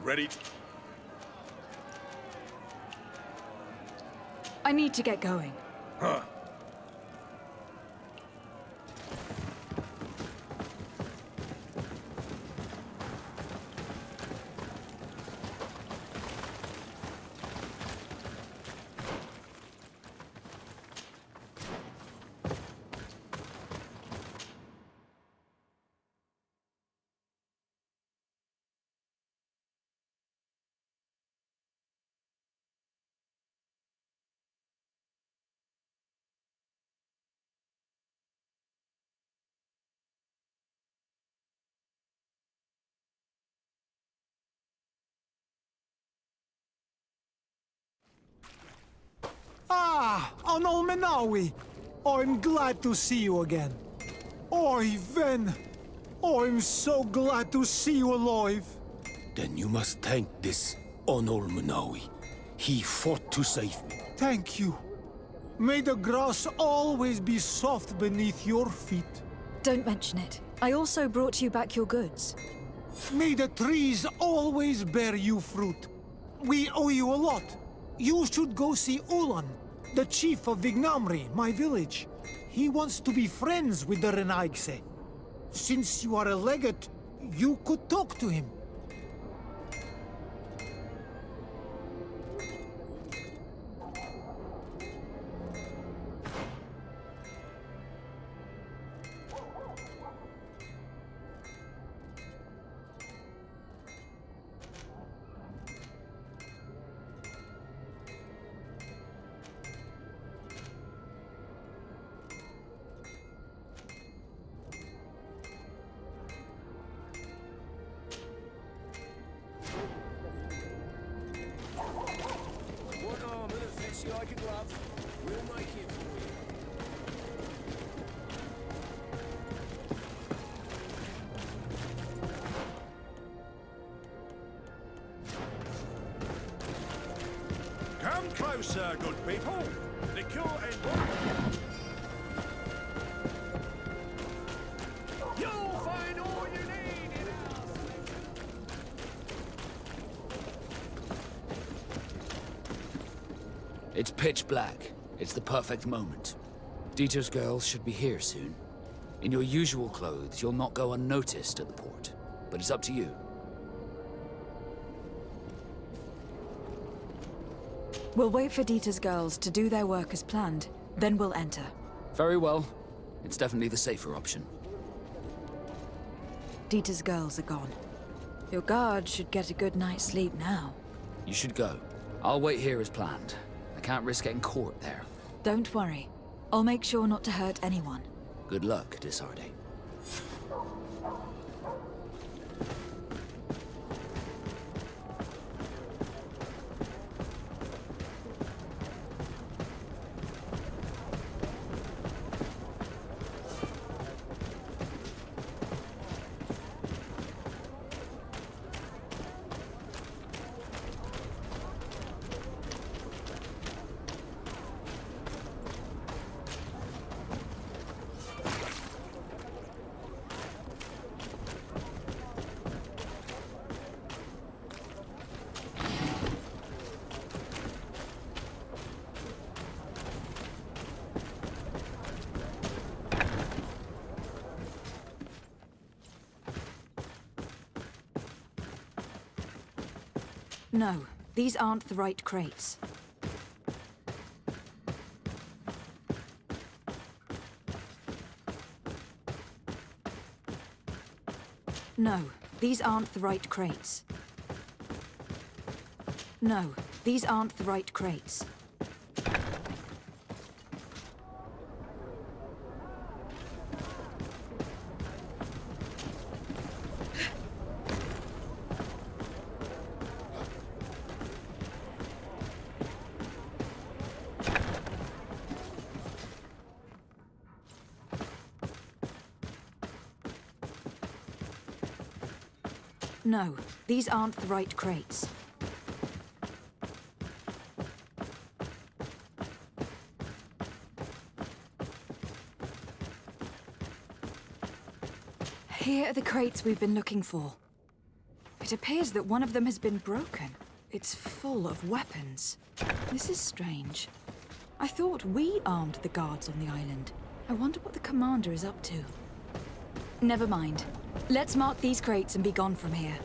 Ready? I need to get going. Huh. Ah, Anol Menawi! I'm glad to see you again. Oi, Ven! I'm so glad to see you alive. Then you must thank this Onol Munawi. He fought to save me. Thank you. May the grass always be soft beneath your feet. Don't mention it. I also brought you back your goods. May the trees always bear you fruit. We owe you a lot. You should go see Ulan, the chief of Vignamri, my village. He wants to be friends with the Renaigse. Since you are a legate, you could talk to him. One arm and a fist like a glove. We'll make it for you. Come closer, good people. Liqueur and wine. You'll find all you need in our... It's pitch black. It's the perfect moment. Dieter's girls should be here soon. In your usual clothes, you'll not go unnoticed at the port. But it's up to you. We'll wait for Dieter's girls to do their work as planned, then we'll enter. Very well. It's definitely the safer option. Dieter's girls are gone. Your guard should get a good night's sleep now. You should go. I'll wait here as planned. I can't risk getting caught there. Don't worry. I'll make sure not to hurt anyone. Good luck, Disarde. No, these aren't the right crates. No, these aren't the right crates. No, these aren't the right crates. No, these aren't the right crates. Here are the crates we've been looking for. It appears that one of them has been broken. It's full of weapons. This is strange. I thought we armed the guards on the island. I wonder what the commander is up to. Never mind. Let's mark these crates and be gone from here.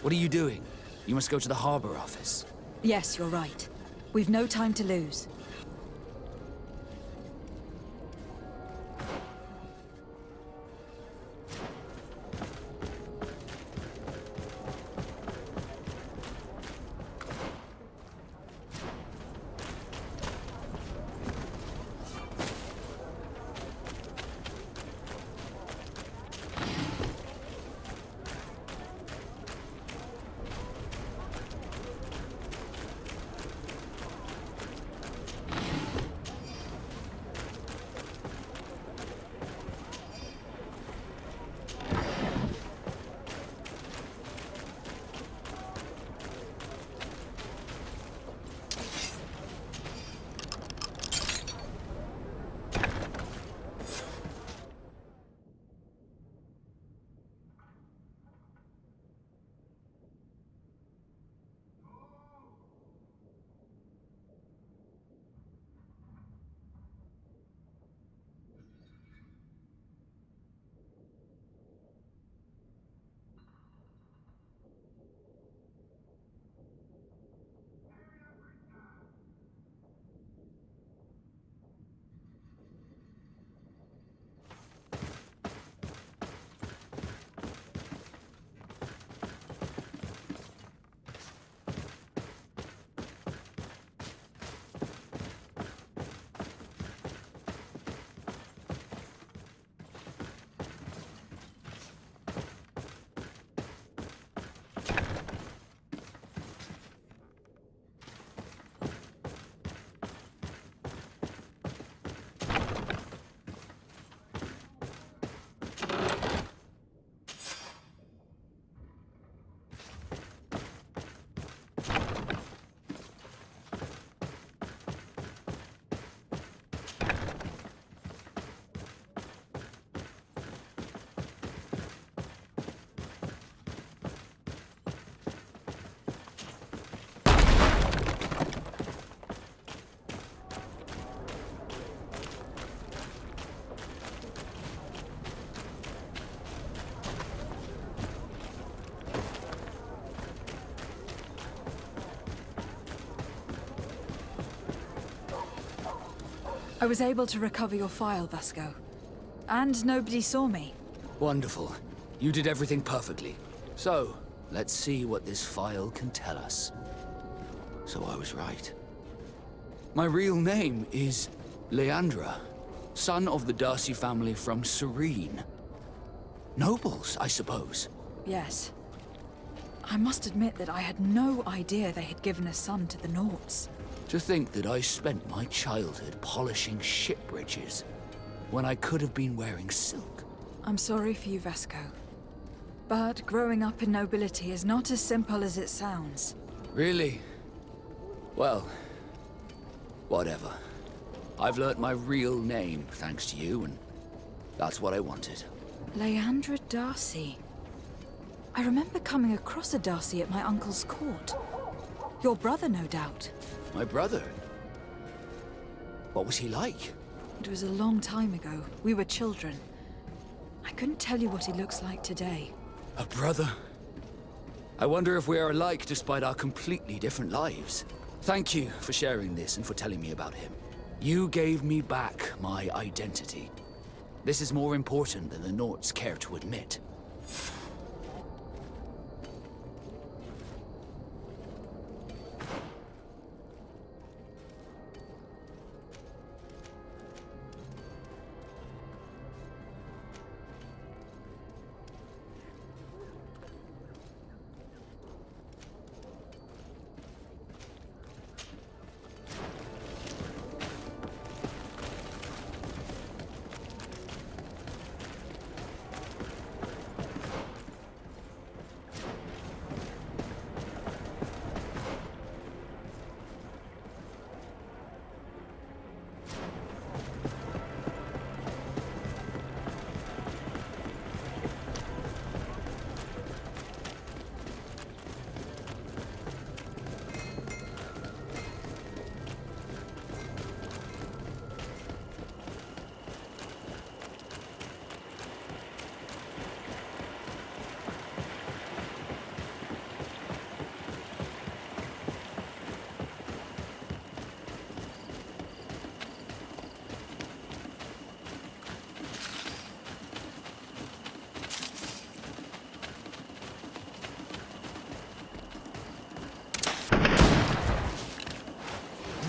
What are you doing? You must go to the harbor office. Yes, you're right. We've no time to lose. I was able to recover your file, Vasco. And nobody saw me. Wonderful. You did everything perfectly. So, Let's see what this file can tell us. So I was right. My real name is Leandra, son of the Darcy family from Serene. Nobles, I suppose. Yes. I must admit that I had no idea they had given a son to the Nauts. To think that I spent my childhood polishing ship bridges when I could have been wearing silk. I'm sorry for you, Vasco. But growing up in nobility is not as simple as it sounds. Really? Well, whatever. I've learnt my real name thanks to you, and that's what I wanted. Leandra Darcy. I remember coming across a Darcy at my uncle's court. Your brother, no doubt. My brother? What was he like? It was a long time ago. We were children. I couldn't tell you what he looks like today. A brother? I wonder if we are alike despite our completely different lives. Thank you for sharing this and for telling me about him. You gave me back my identity. This is more important than the Nauts care to admit.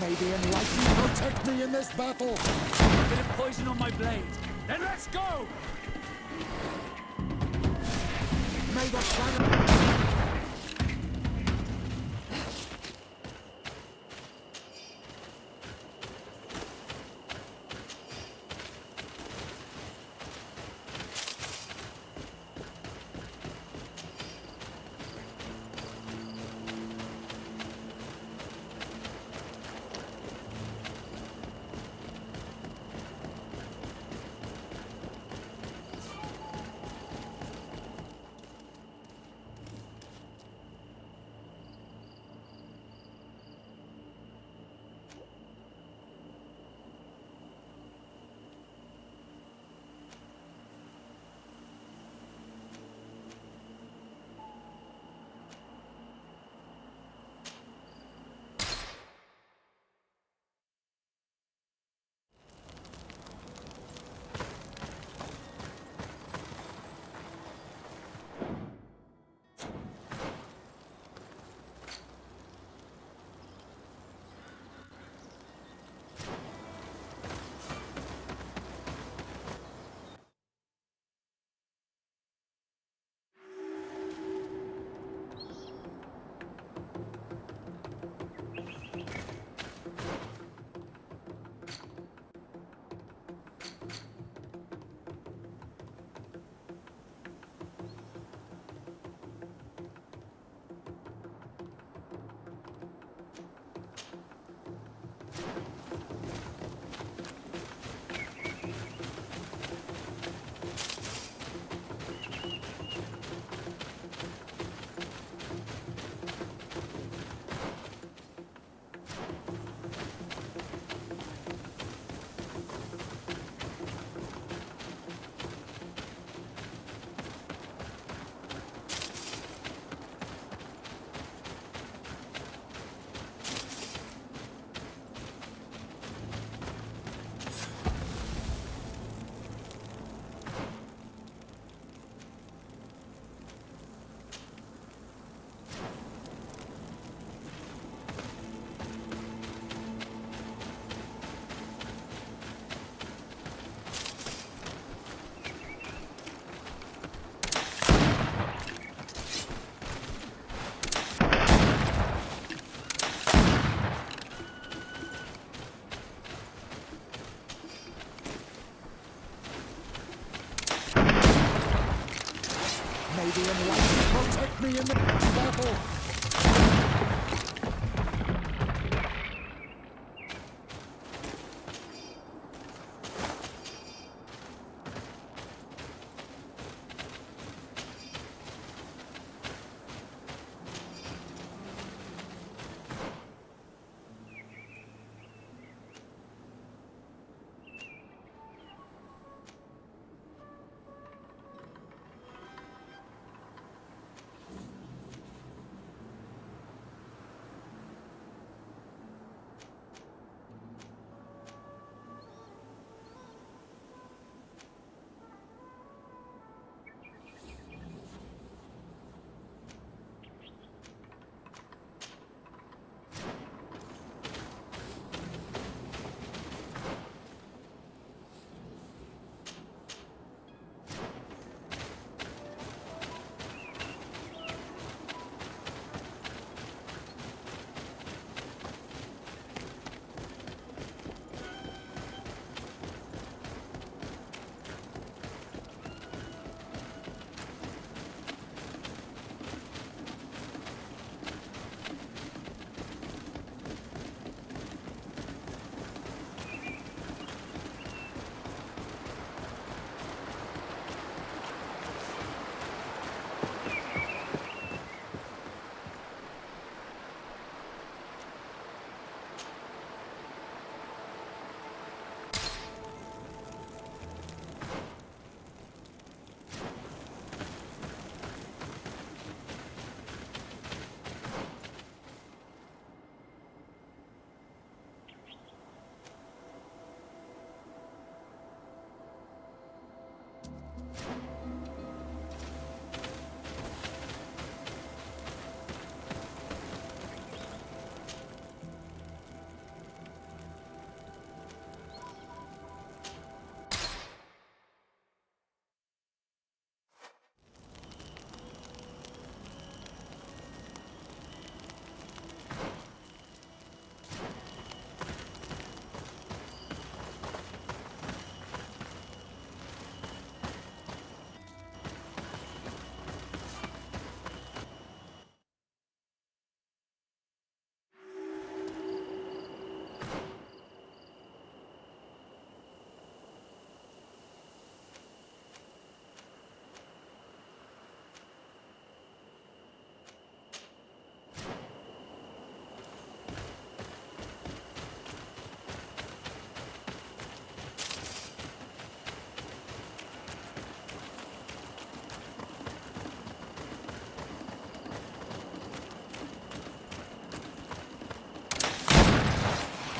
May the Enlightened protect me in this battle! A bit of poison on my blade. Then let's go! May the planet... the enlightened protect me in the battle!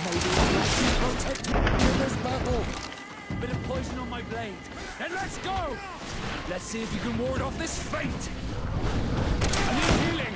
Protect me in this battle! Bit of poison on my blade. Then let's go! Let's see if you can ward off this fate! I need healing!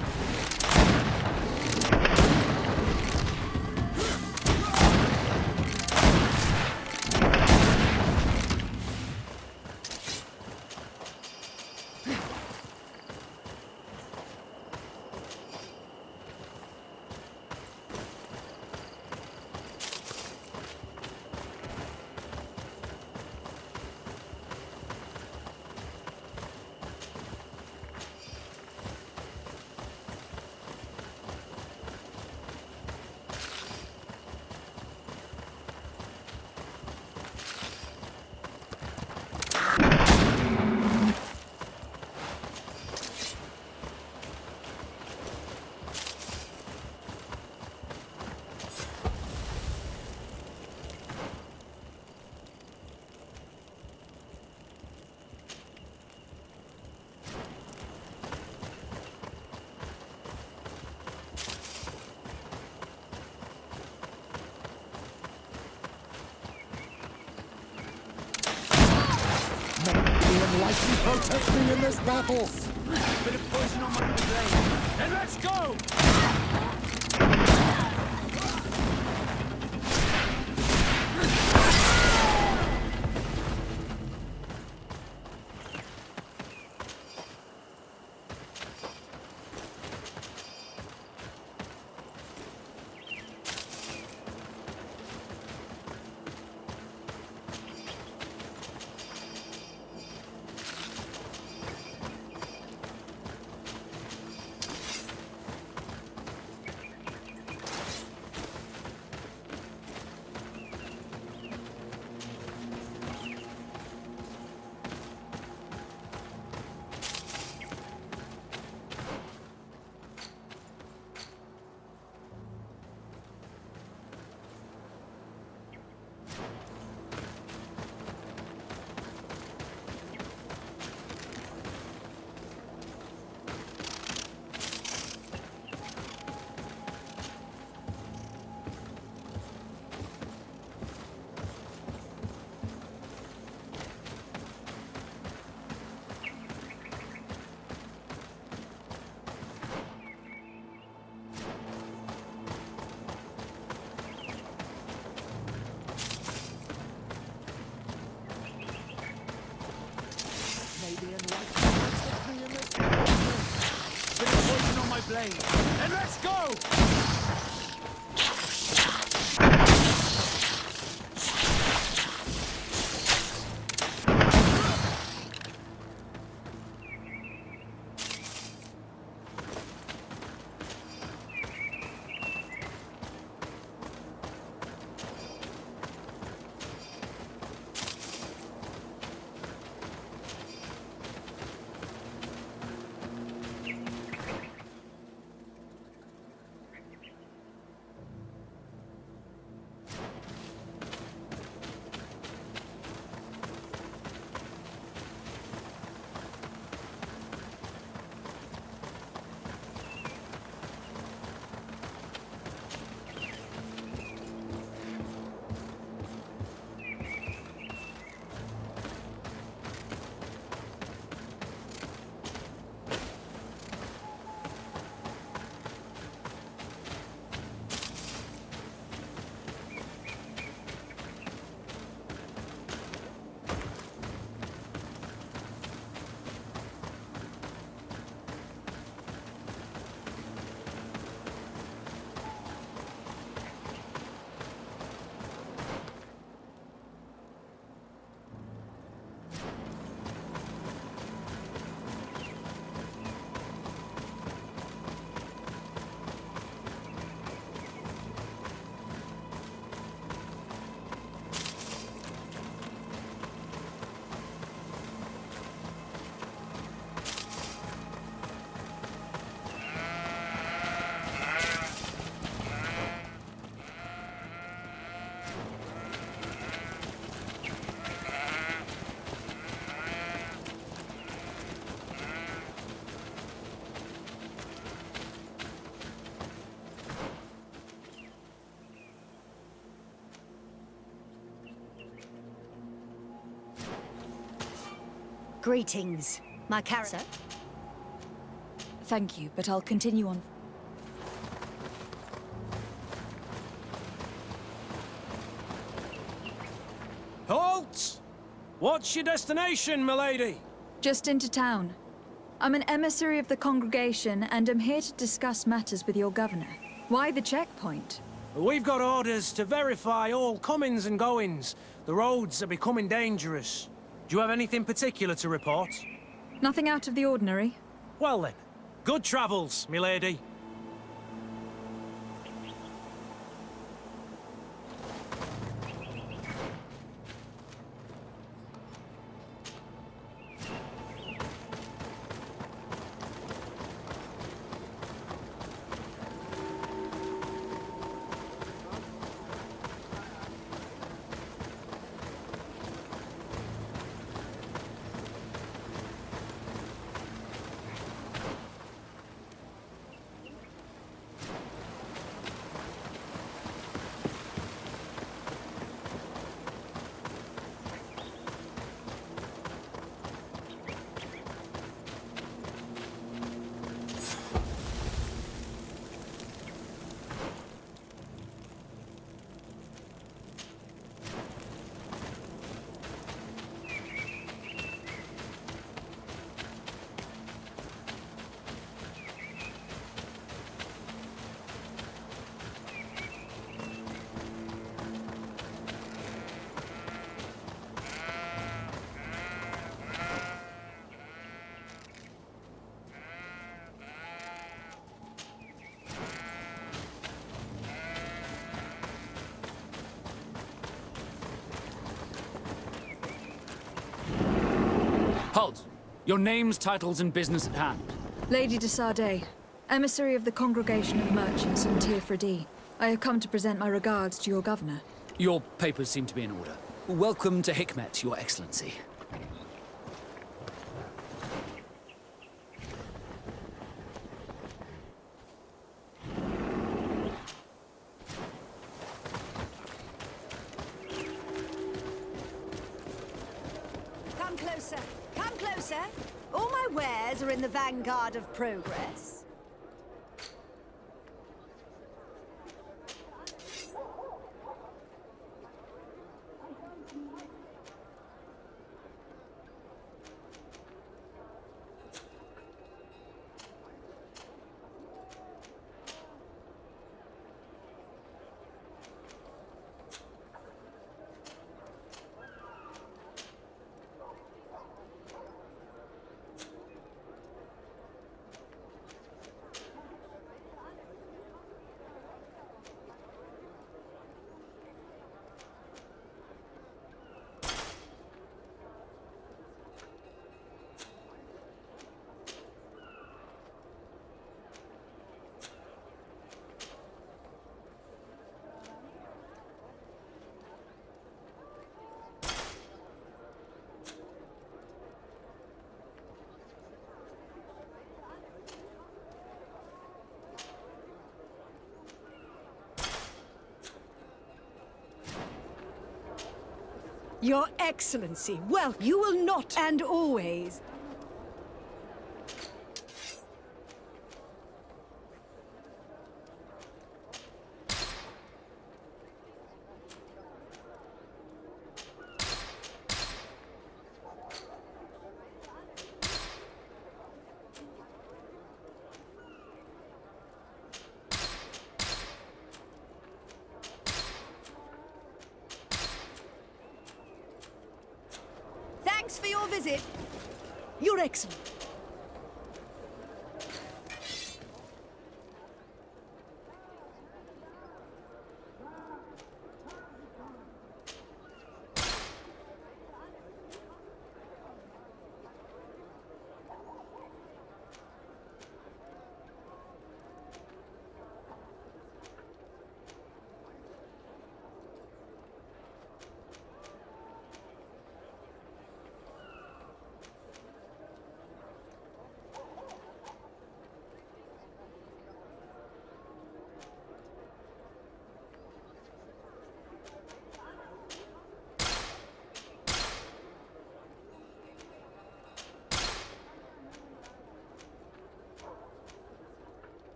Enlighten protect me in this battle! Bit of poison on my blade. Then let's go! Let's go! Greetings, my character. Thank you, but I'll continue on. Halt! What's your destination, milady? Just into town. I'm an emissary of the congregation and am here to discuss matters with your governor. Why the checkpoint? We've got orders to verify all comings and goings. The roads are becoming dangerous. Do you have anything particular to report? Nothing out of the ordinary. Well then, good travels, milady. Halt! Your names, titles, and business at hand. Lady de Sardet, emissary of the Congregation of Merchants in Tirfredi. I have come to present my regards to your governor. Your papers seem to be in order. Welcome to Hikmet, Your Excellency. Come closer. Come closer. All my wares are in the vanguard of progress. Your Excellency, well, you will not and always. Thanks for your visit. Your Excellency.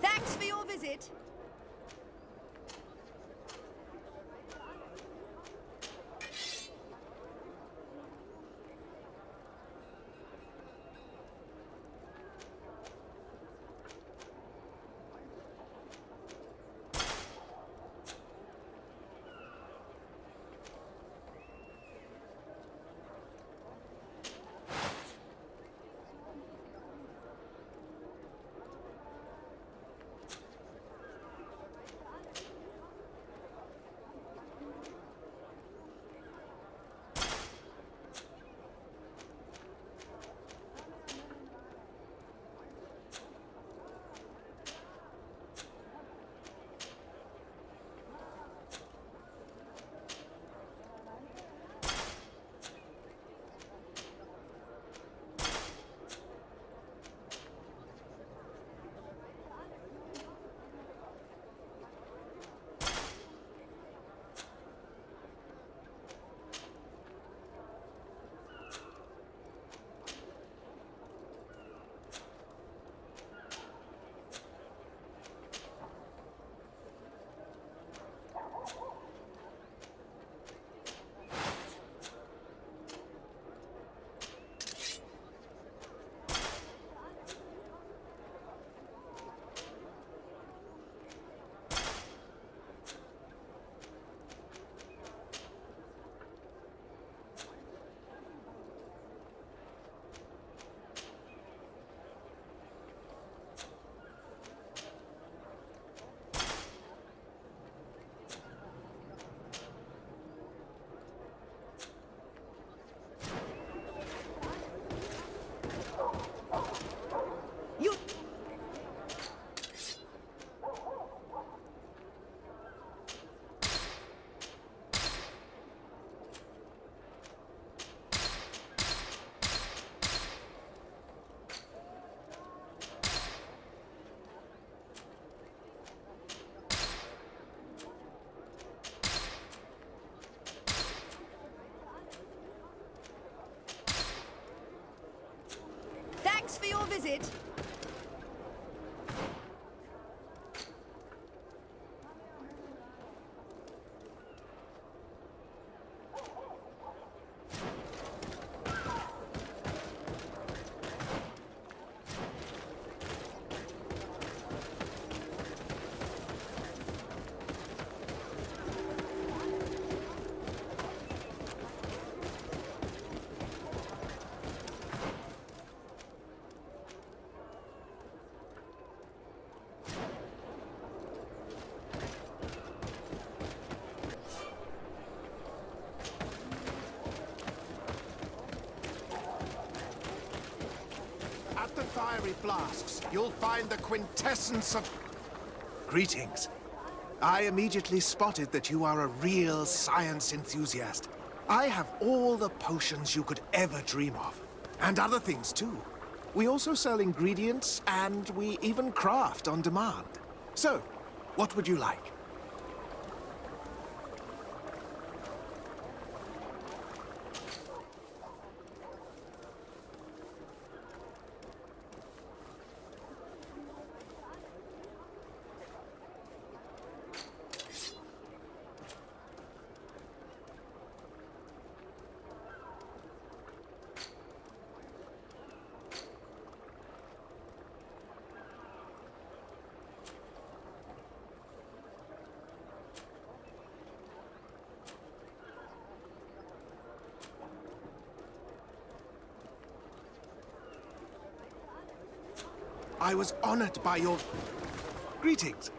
Thanks for your visit. Thanks for your visit. At the fiery flasks, you'll find the quintessence of... Greetings. I immediately spotted that you are a real science enthusiast. I have all the potions you could ever dream of. And other things, too. We also sell ingredients, and we even craft on demand. So, what would you like? I was honored by your... Greetings.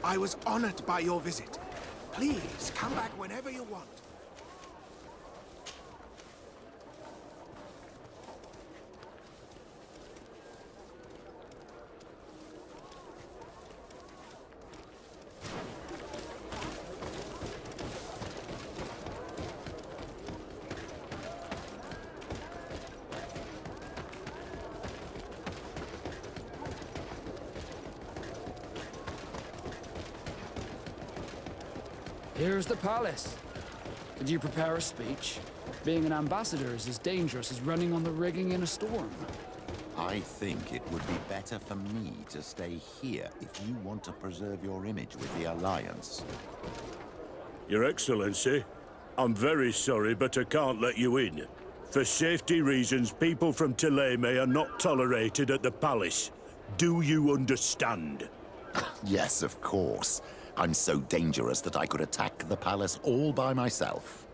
I was honored by your visit. Please, come back whenever you want. Here's the palace. Did you prepare a speech? Being an ambassador is as dangerous as running on the rigging in a storm. I think it would be better for me to stay here if you want to preserve your image with the Alliance. Your Excellency, I'm very sorry, but I can't let you in. For safety reasons, people from Thélème are not tolerated at the palace. Do you understand? Yes, of course. I'm so dangerous that I could attack the palace all by myself.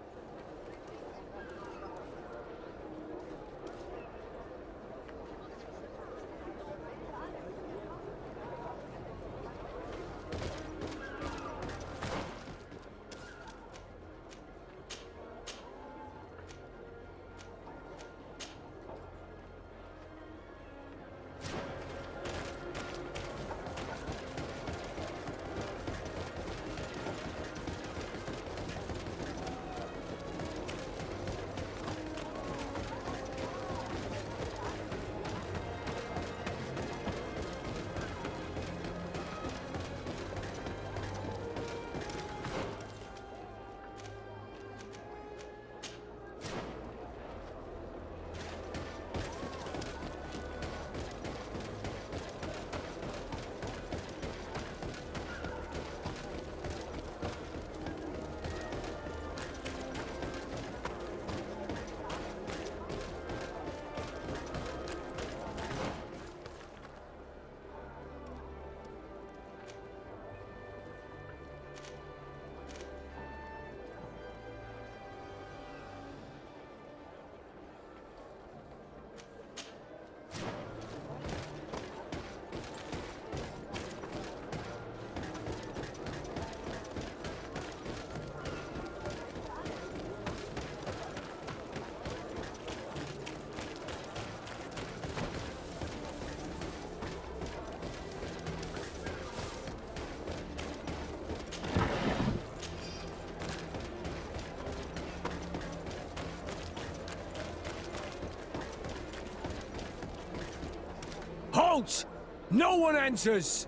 Halt! No one enters!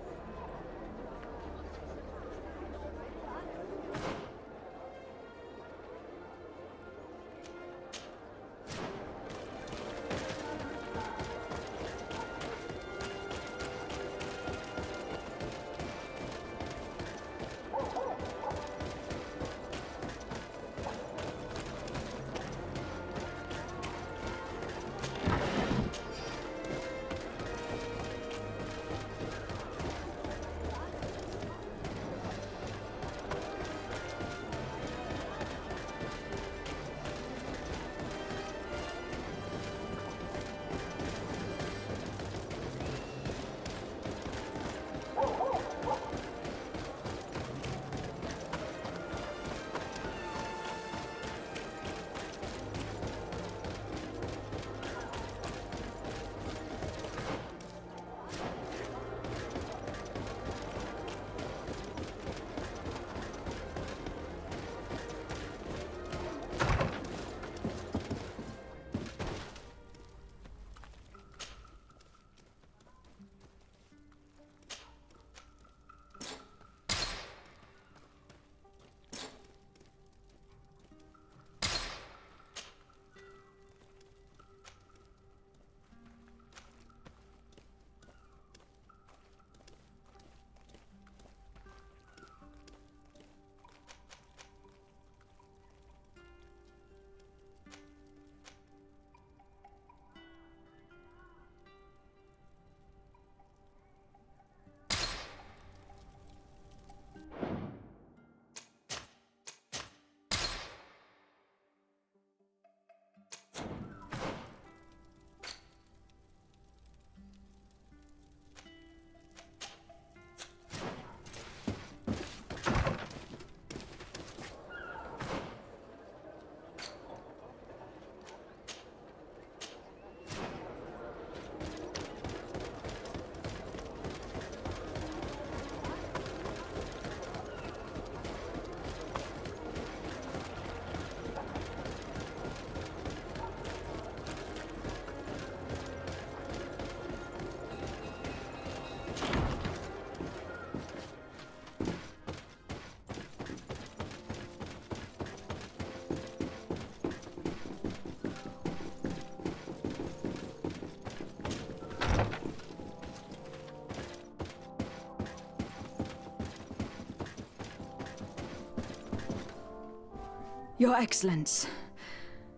Your Excellence,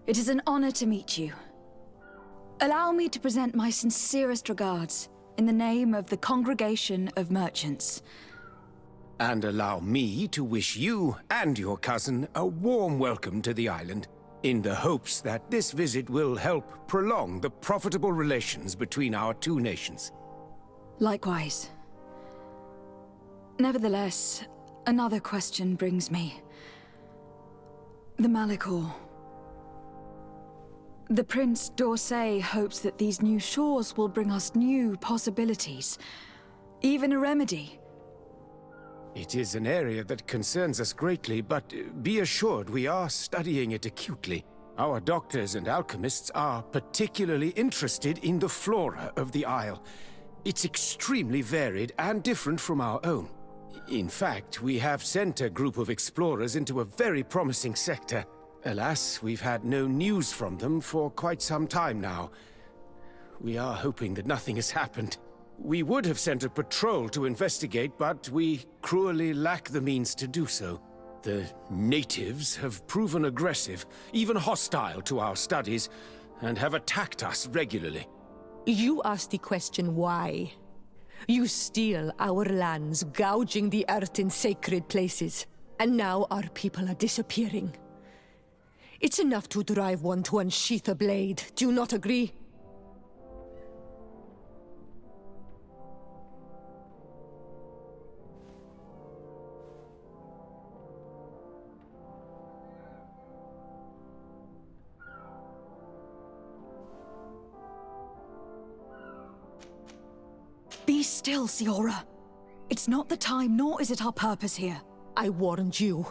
it is an honor to meet you. Allow me to present my sincerest regards in the name of the Congregation of Merchants. And allow me to wish you and your cousin a warm welcome to the island, in the hopes that this visit will help prolong the profitable relations between our two nations. Likewise. Nevertheless, another question brings me. The Malachor. The Prince d'Orsay hopes that these new shores will bring us new possibilities, even a remedy. It is an area that concerns us greatly, but be assured we are studying it acutely. Our doctors and alchemists are particularly interested in the flora of the Isle. It's extremely varied and different from our own. In fact, we have sent a group of explorers into a very promising sector. Alas, we've had no news from them for quite some time now. We are hoping that nothing has happened. We would have sent a patrol to investigate, but we cruelly lack the means to do so. The natives have proven aggressive, even hostile to our studies, and have attacked us regularly. You asked the question why. You steal our lands, gouging the earth in sacred places. And now our people are disappearing. It's enough to drive one to unsheath a blade. Do you not agree? Be still, Siora. It's not the time, nor is it our purpose here. I warned you.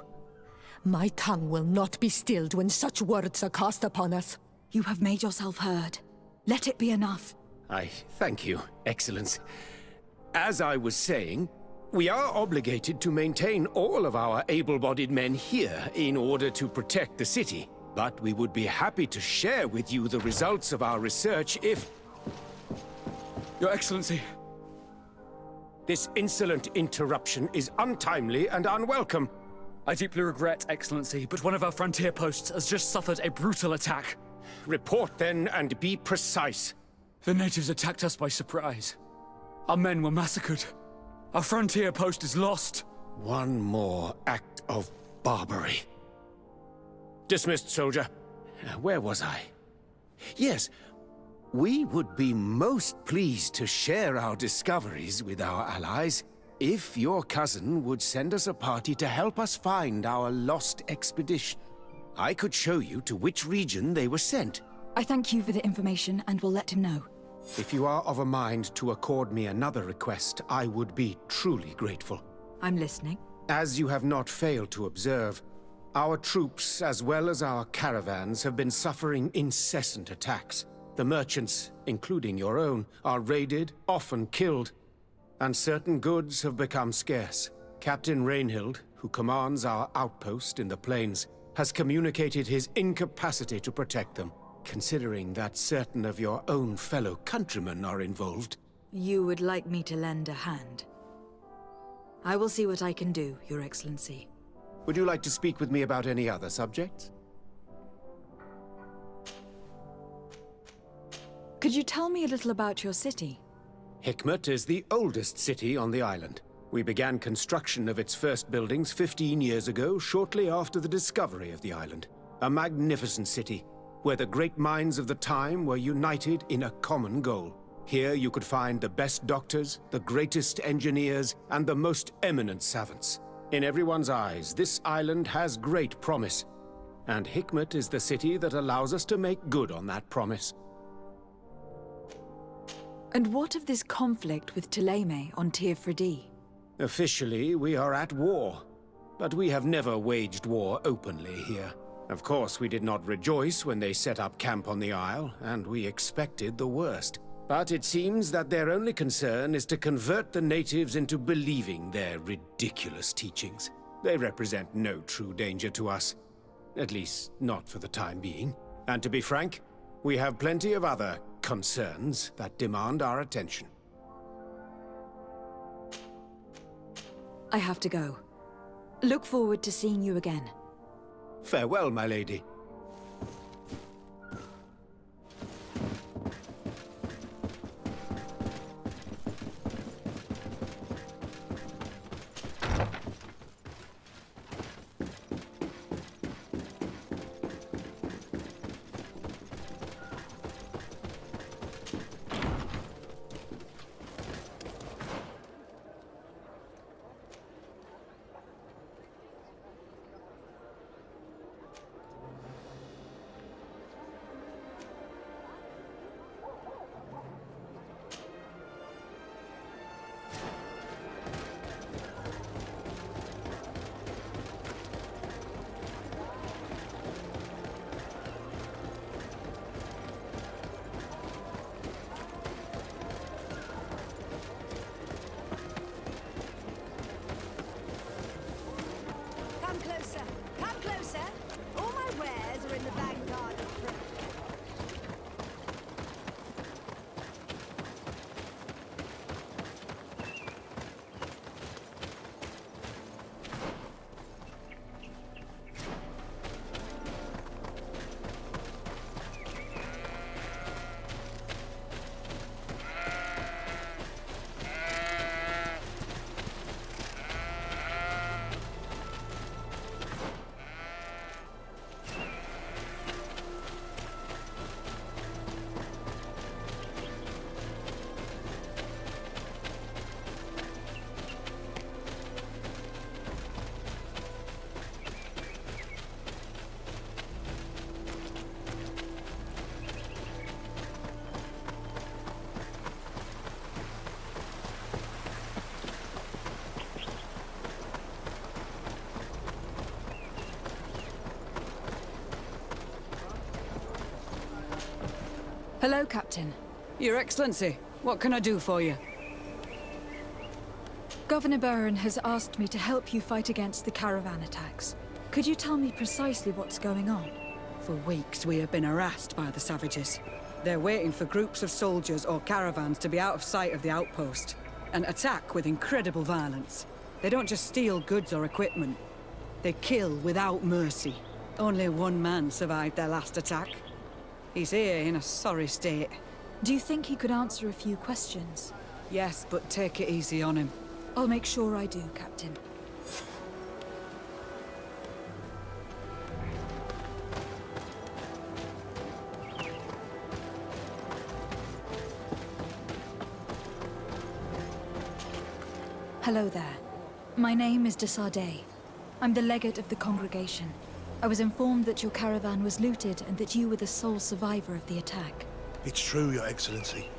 My tongue will not be stilled when such words are cast upon us. You have made yourself heard. Let it be enough. I thank you, Excellence. As I was saying, we are obligated to maintain all of our able-bodied men here in order to protect the city. But we would be happy to share with you the results of our research if... Your Excellency. This insolent interruption is untimely and unwelcome. I deeply regret, Excellency, but one of our frontier posts has just suffered a brutal attack. Report then, and be precise. The natives attacked us by surprise. Our men were massacred. Our frontier post is lost. One more act of barbarity. Dismissed, soldier. Where was I? Yes, we would be most pleased to share our discoveries with our allies if your cousin would send us a party to help us find our lost expedition. I could show you to which region they were sent. I thank you for the information and will let him know. If you are of a mind to accord me another request, I would be truly grateful. I'm listening. As you have not failed to observe, our troops, as well as our caravans, have been suffering incessant attacks. The merchants, including your own, are raided, often killed, and certain goods have become scarce. Captain Rainhild, who commands our outpost in the plains, has communicated his incapacity to protect them. Considering that certain of your own fellow countrymen are involved. You would like me to lend a hand? I will see what I can do, Your Excellency. Would you like to speak with me about any other subjects? Could you tell me a little about your city? Hikmet is the oldest city on the island. We began construction of its first buildings 15 years ago, shortly after the discovery of the island. A magnificent city, where the great minds of the time were united in a common goal. Here you could find the best doctors, the greatest engineers, and the most eminent savants. In everyone's eyes, this island has great promise, and Hikmet is the city that allows us to make good on that promise. And what of this conflict with Thélème on Tir Freddy? Officially, we are at war, but we have never waged war openly here. Of course, we did not rejoice when they set up camp on the Isle, and we expected the worst. But it seems that their only concern is to convert the natives into believing their ridiculous teachings. They represent no true danger to us. At least, not for the time being. And to be frank, we have plenty of other concerns that demand our attention. I have to go. Look forward to seeing you again. Farewell, my lady. Come closer. All my wares are in the vanguard of Pro. Hello, Captain. Your Excellency, what can I do for you? Governor Baron has asked me to help you fight against the caravan attacks. Could you tell me precisely what's going on? For weeks, we have been harassed by the savages. They're waiting for groups of soldiers or caravans to be out of sight of the outpost and attack with incredible violence. They don't just steal goods or equipment. They kill without mercy. Only one man survived their last attack. He's here in a sorry state. Do you think he could answer a few questions? Yes, but take it easy on him. I'll make sure I do, Captain. Hello there. My name is de Sardet. I'm the legate of the congregation. I was informed that your caravan was looted and that you were the sole survivor of the attack. It's true, Your Excellency.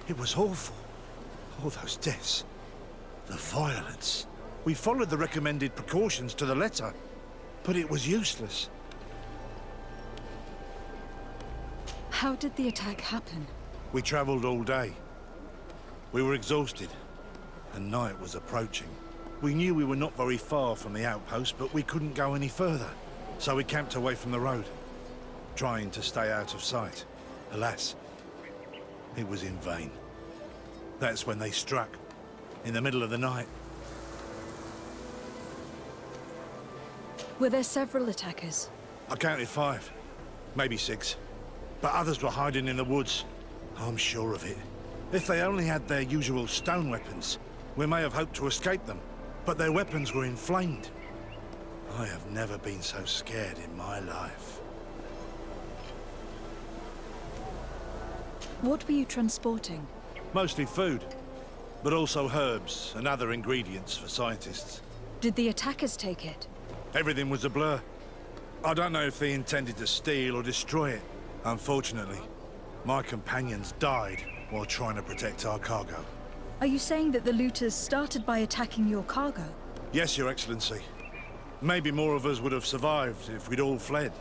It was awful. All those deaths. The violence. We followed the recommended precautions to the letter, but it was useless. How did the attack happen? We traveled all day. We were exhausted, and night was approaching. We knew we were not very far from the outpost, but we couldn't go any further. So we camped away from the road, trying to stay out of sight. Alas, it was in vain. That's when they struck, in the middle of the night. Were there several attackers? I counted 5, maybe 6. But others were hiding in the woods. I'm sure of it. If they only had their usual stone weapons, we may have hoped to escape them. But their weapons were inflamed. I have never been so scared in my life. What were you transporting? Mostly food, but also herbs and other ingredients for scientists. Did the attackers take it? Everything was a blur. I don't know if they intended to steal or destroy it. Unfortunately, my companions died while trying to protect our cargo. Are you saying that the looters started by attacking your cargo? Yes, Your Excellency. Maybe more of us would have survived if we'd all fled.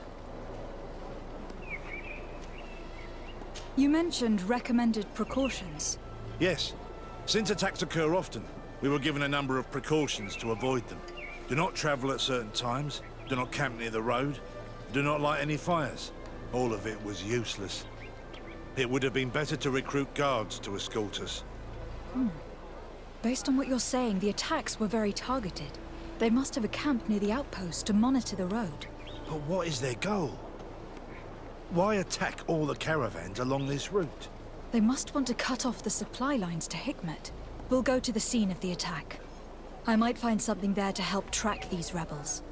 You mentioned recommended precautions. Yes. Since attacks occur often, we were given a number of precautions to avoid them. Do not travel at certain times, do not camp near the road, do not light any fires. All of it was useless. It would have been better to recruit guards to escort us. Based on what you're saying, the attacks were very targeted. They must have a camp near the outpost to monitor the road. But what is their goal? Why attack all the caravans along this route? They must want to cut off the supply lines to Hikmet. We'll go to the scene of the attack. I might find something there to help track these rebels.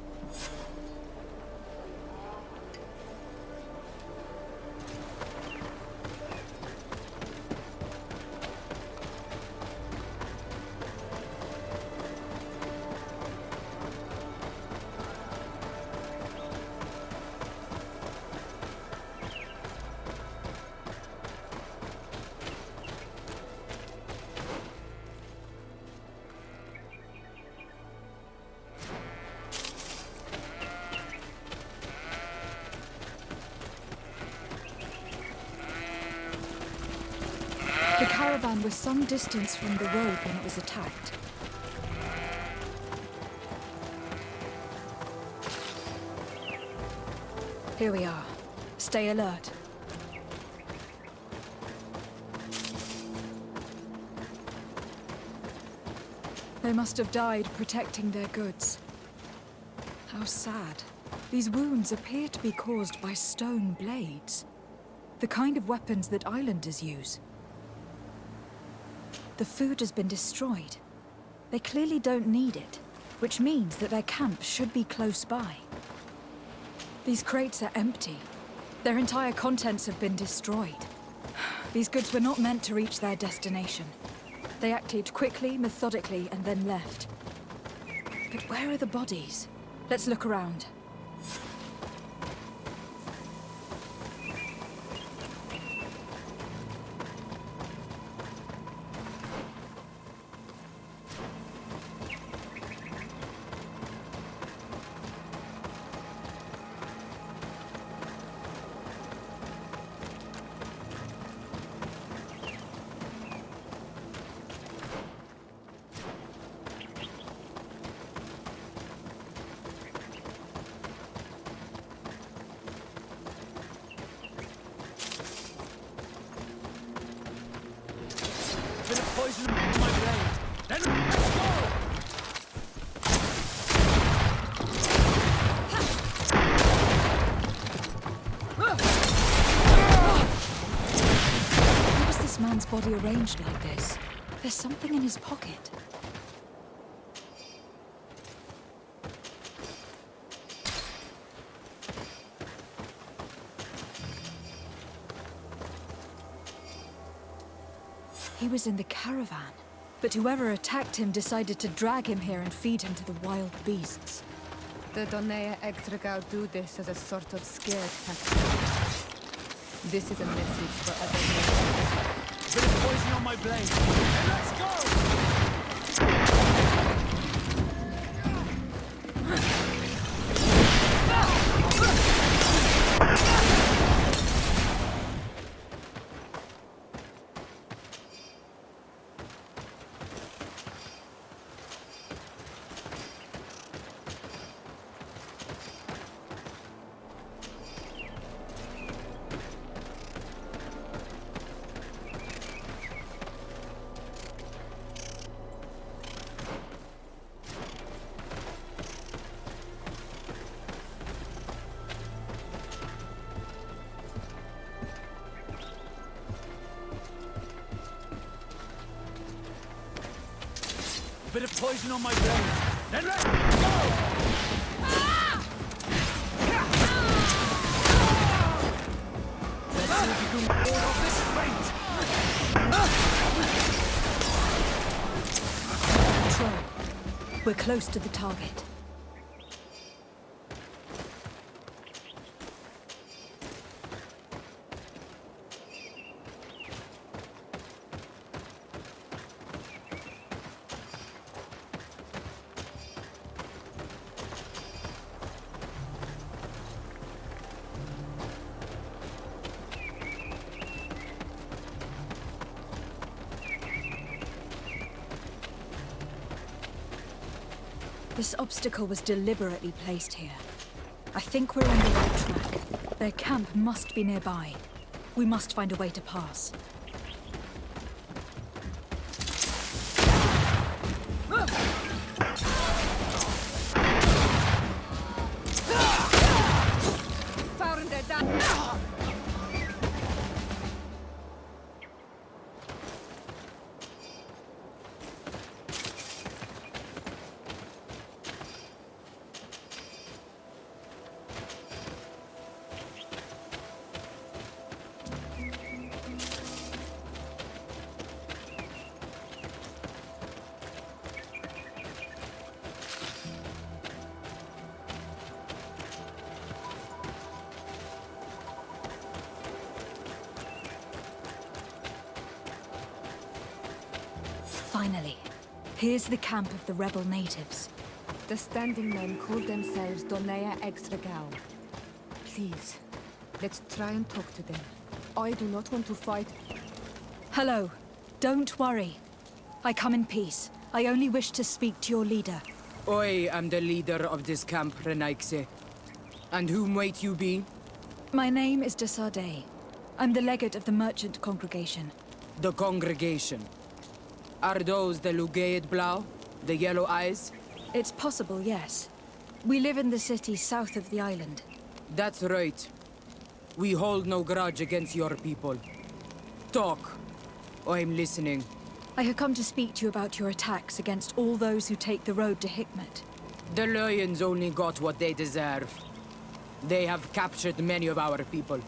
The caravan was some distance from the road when it was attacked. Here we are. Stay alert. They must have died protecting their goods. How sad. These wounds appear to be caused by stone blades. The kind of weapons that islanders use. The food has been destroyed. They clearly don't need it, which means that their camp should be close by. These crates are empty. Their entire contents have been destroyed. These goods were not meant to reach their destination. They acted quickly, methodically, and then left. But where are the bodies? Let's look around. poison on my blade. Then let's go! How was this man's body arranged like this? There's something in his pocket. He was in the caravan, but whoever attacked him decided to drag him here and feed him to the wild beasts. The Donea Extragao do this as a sort of scare tactic. This is a message for others. Bit of poison on my blade. And let's go! A bit of poison on my blade. Then let's go! Let's see if you can ward off this fate! Control. We're close to the target. This obstacle was deliberately placed here. I think we're on the right track. Their camp must be nearby. We must find a way to pass. Finally, here's the camp of the rebel natives. The standing men call themselves Donea Extragao. Please, let's try and talk to them. I do not want to fight. Hello. Don't worry. I come in peace. I only wish to speak to your leader. I am the leader of this camp, Renaikse. And whom might you be? My name is de Sardet. I'm the legate of the merchant congregation. The congregation. Are those the Lugaid Blau? The yellow eyes? It's possible, yes. We live in the city south of the island. That's right. We hold no grudge against your people. Talk. I'm listening. I have come to speak to you about your attacks against all those who take the road to Hikmet. The Lions only got what they deserve. They have captured many of our people.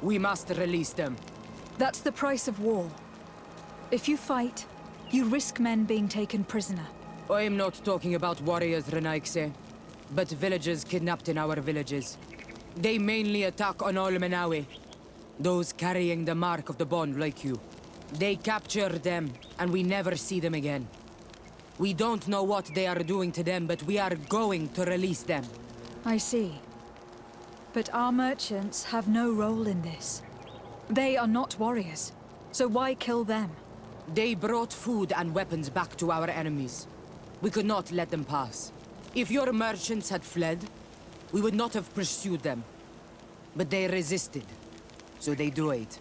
We must release them. That's the price of war. If you fight, you risk men being taken prisoner. I'm not talking about warriors, Renaikse, but villagers kidnapped in our villages. They mainly attack on Olmenawi, those carrying the mark of the bond like you. They capture them, and we never see them again. We don't know what they are doing to them, but we are going to release them. I see. But our merchants have no role in this. They are not warriors, so why kill them? They brought food and weapons back to our enemies. We could not let them pass. If your merchants had fled, we would not have pursued them. But they resisted, so they died.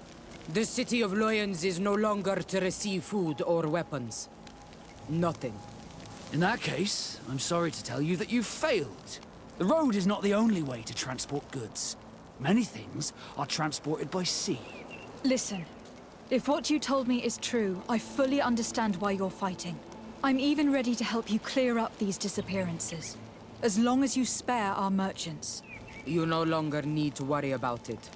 The city of Loyans is no longer to receive food or weapons. Nothing. In that case, I'm sorry to tell you that you've failed. The road is not the only way to transport goods. Many things are transported by sea. Listen, if what you told me is true, I fully understand why you're fighting. I'm even ready to help you clear up these disappearances, as long as you spare our merchants. You no longer need to worry about it.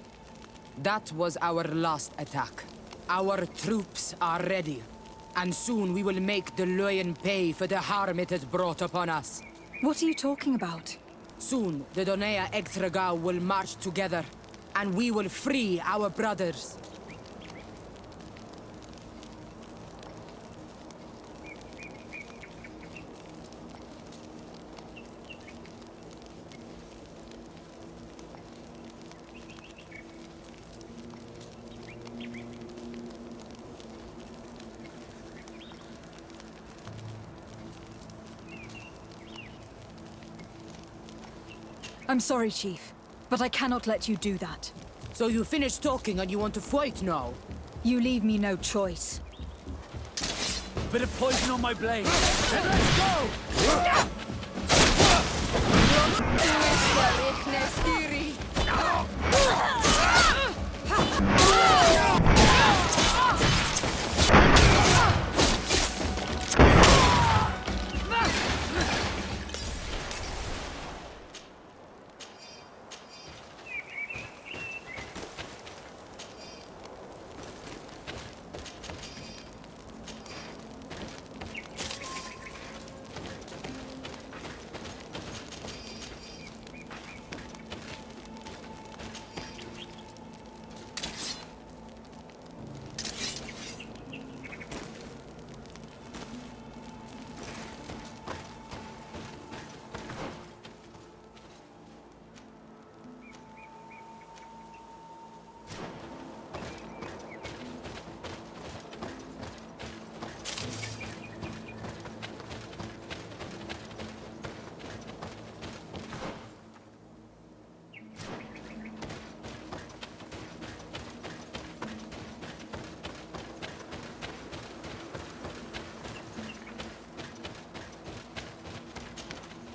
That was our last attack. Our troops are ready. And soon we will make the Loyan pay for the harm it has brought upon us. What are you talking about? Soon, the Donea Exregao will march together, and we will free our brothers. I'm sorry, Chief, but I cannot let you do that. So you finished talking and you want to fight now? You leave me no choice. Bit of poison on my blade. Then let's go!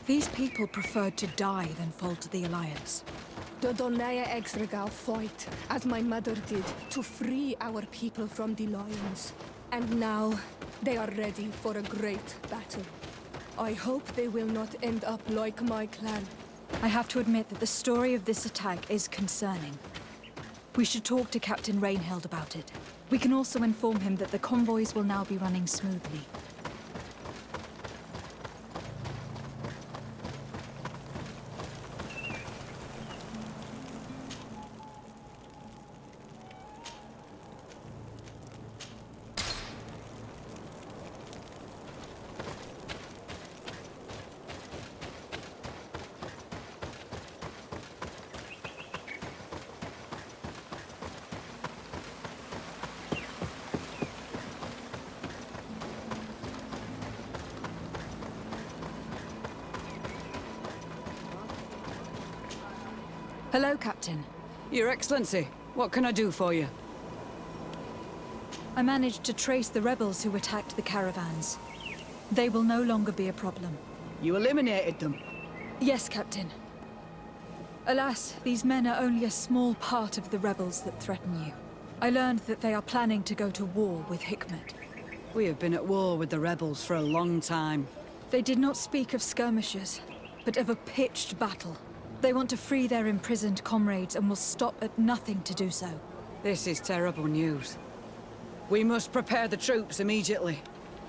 These people preferred to die than fall to the Alliance. The Donea Exregao fought, as my mother did, to free our people from the lions. And now, they are ready for a great battle. I hope they will not end up like my clan. I have to admit that the story of this attack is concerning. We should talk to Captain Rainhild about it. We can also inform him that the convoys will now be running smoothly. Hello, Captain. Your Excellency, what can I do for you? I managed to trace the rebels who attacked the caravans. They will no longer be a problem. You eliminated them? Yes, Captain. Alas, these men are only a small part of the rebels that threaten you. I learned that they are planning to go to war with Hikmet. We have been at war with the rebels for a long time. They did not speak of skirmishes, but of a pitched battle. They want to free their imprisoned comrades and will stop at nothing to do so. This is terrible news. We must prepare the troops immediately.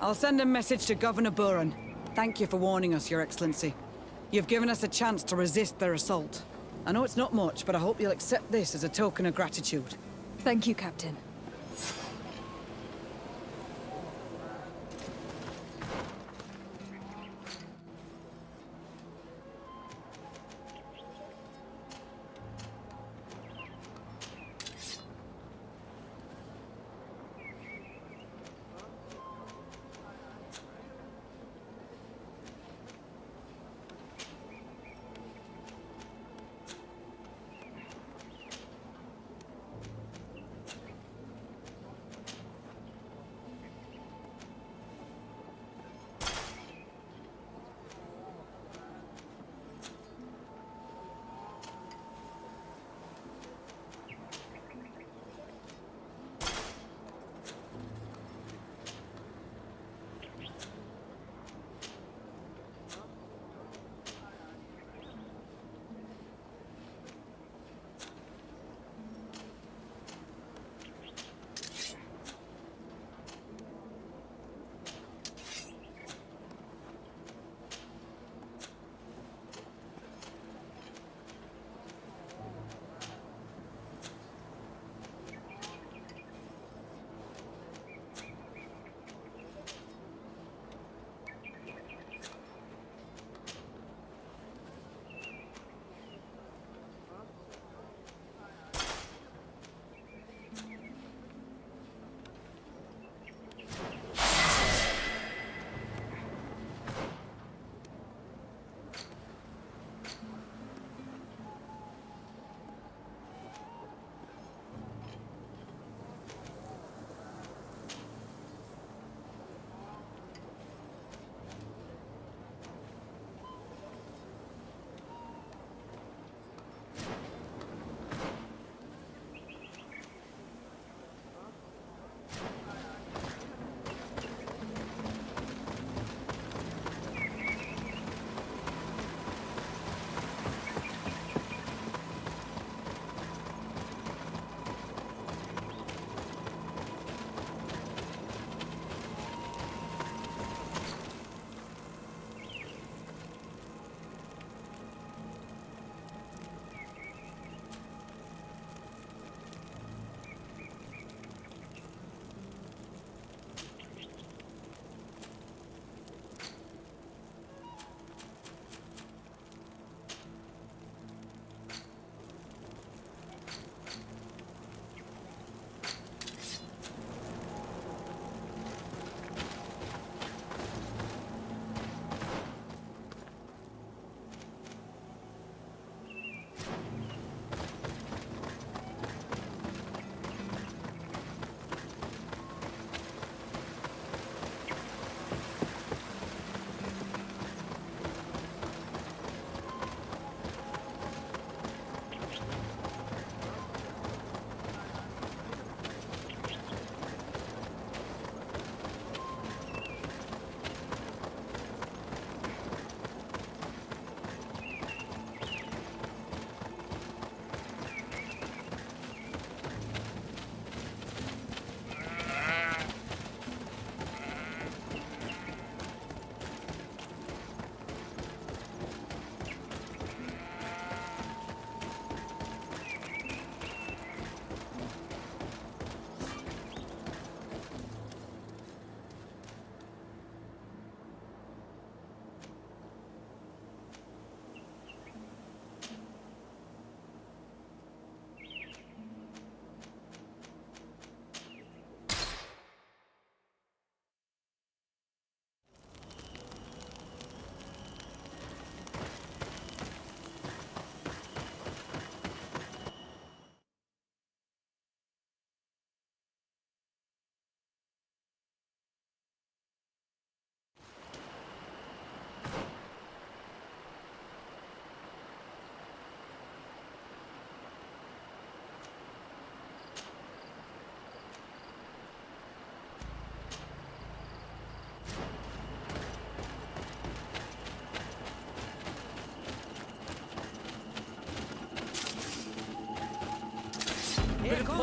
I'll send a message to Governor Buran. Thank you for warning us, Your Excellency. You've given us a chance to resist their assault. I know it's not much, but I hope you'll accept this as a token of gratitude. Thank you, Captain.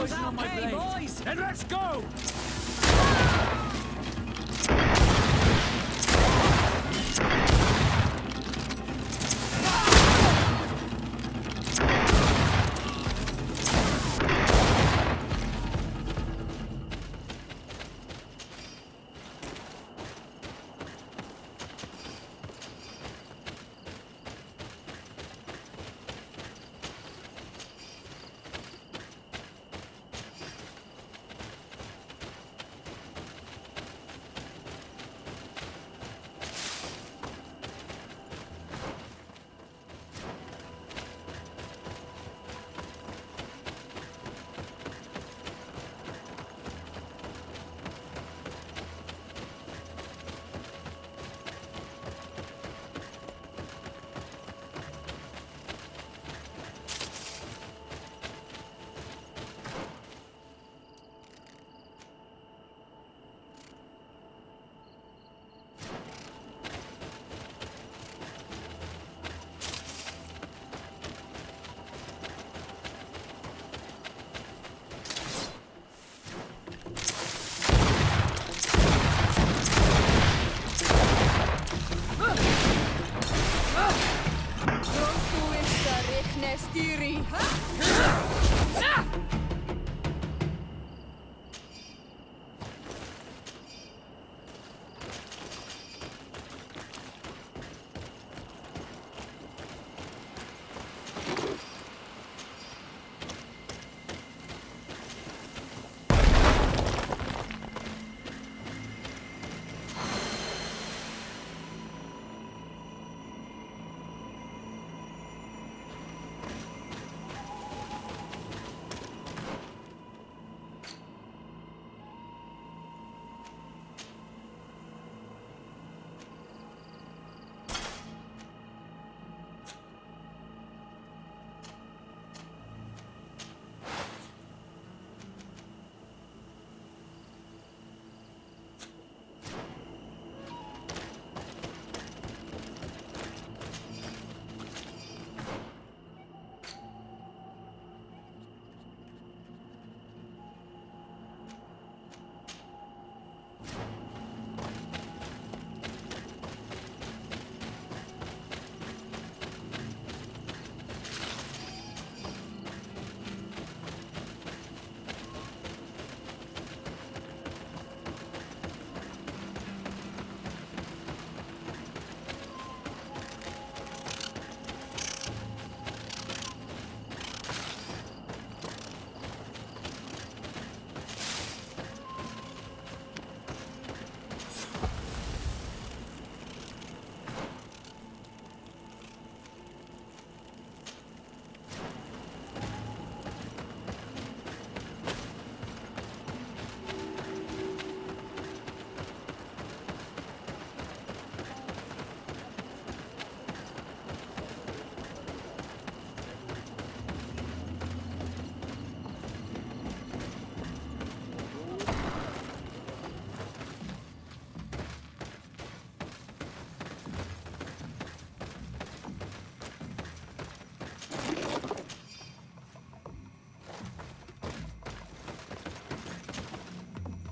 poison on my blade. Boys. Then let's go!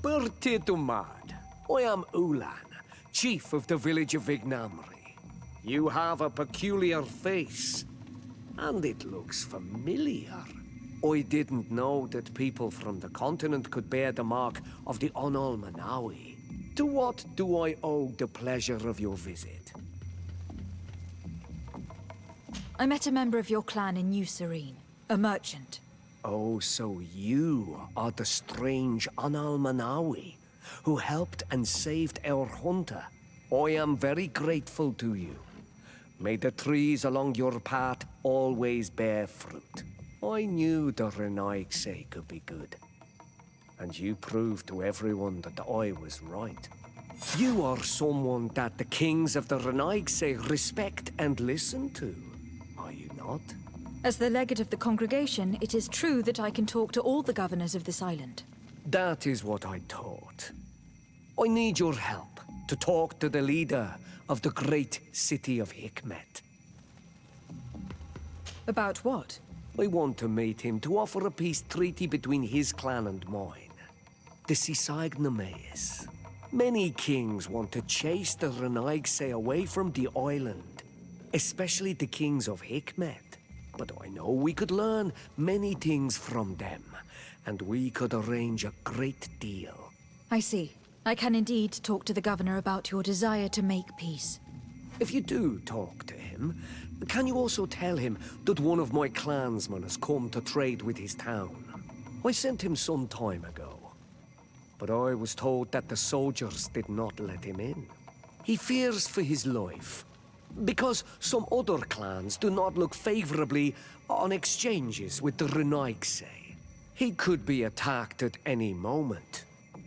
Bertie Dumad. I am Ulan, chief of the village of Vignamri. You have a peculiar face, and it looks familiar. I didn't know that people from the continent could bear the mark of the Onol Manawi. To what do I owe the pleasure of your visit? I met a member of your clan in New Serene, a merchant. Oh, so you are the strange Onol Manawi who helped and saved our hunter. I am very grateful to you. May the trees along your path always bear fruit. I knew the Renaigse could be good. And you proved to everyone that I was right. You are someone that the kings of the Renaigse respect and listen to, are you not? As the legate of the congregation, it is true that I can talk to all the governors of this island. That is what I thought. I need your help to talk to the leader of the great city of Hikmet. About what? I want to meet him to offer a peace treaty between his clan and mine. The Sisagnameis. Many kings want to chase the Renaigse away from the island, especially the kings of Hikmet. But I know we could learn many things from them, and we could arrange a great deal. I see. I can indeed talk to the governor about your desire to make peace. If you do talk to him, can you also tell him that one of my clansmen has come to trade with his town? I sent him some time ago, but I was told that the soldiers did not let him in. He fears for his life, because some other clans do not look favorably on exchanges with the Renaigse. He could be attacked at any moment,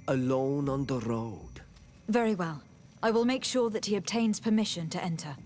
alone on the road. Very well. I will make sure that he obtains permission to enter.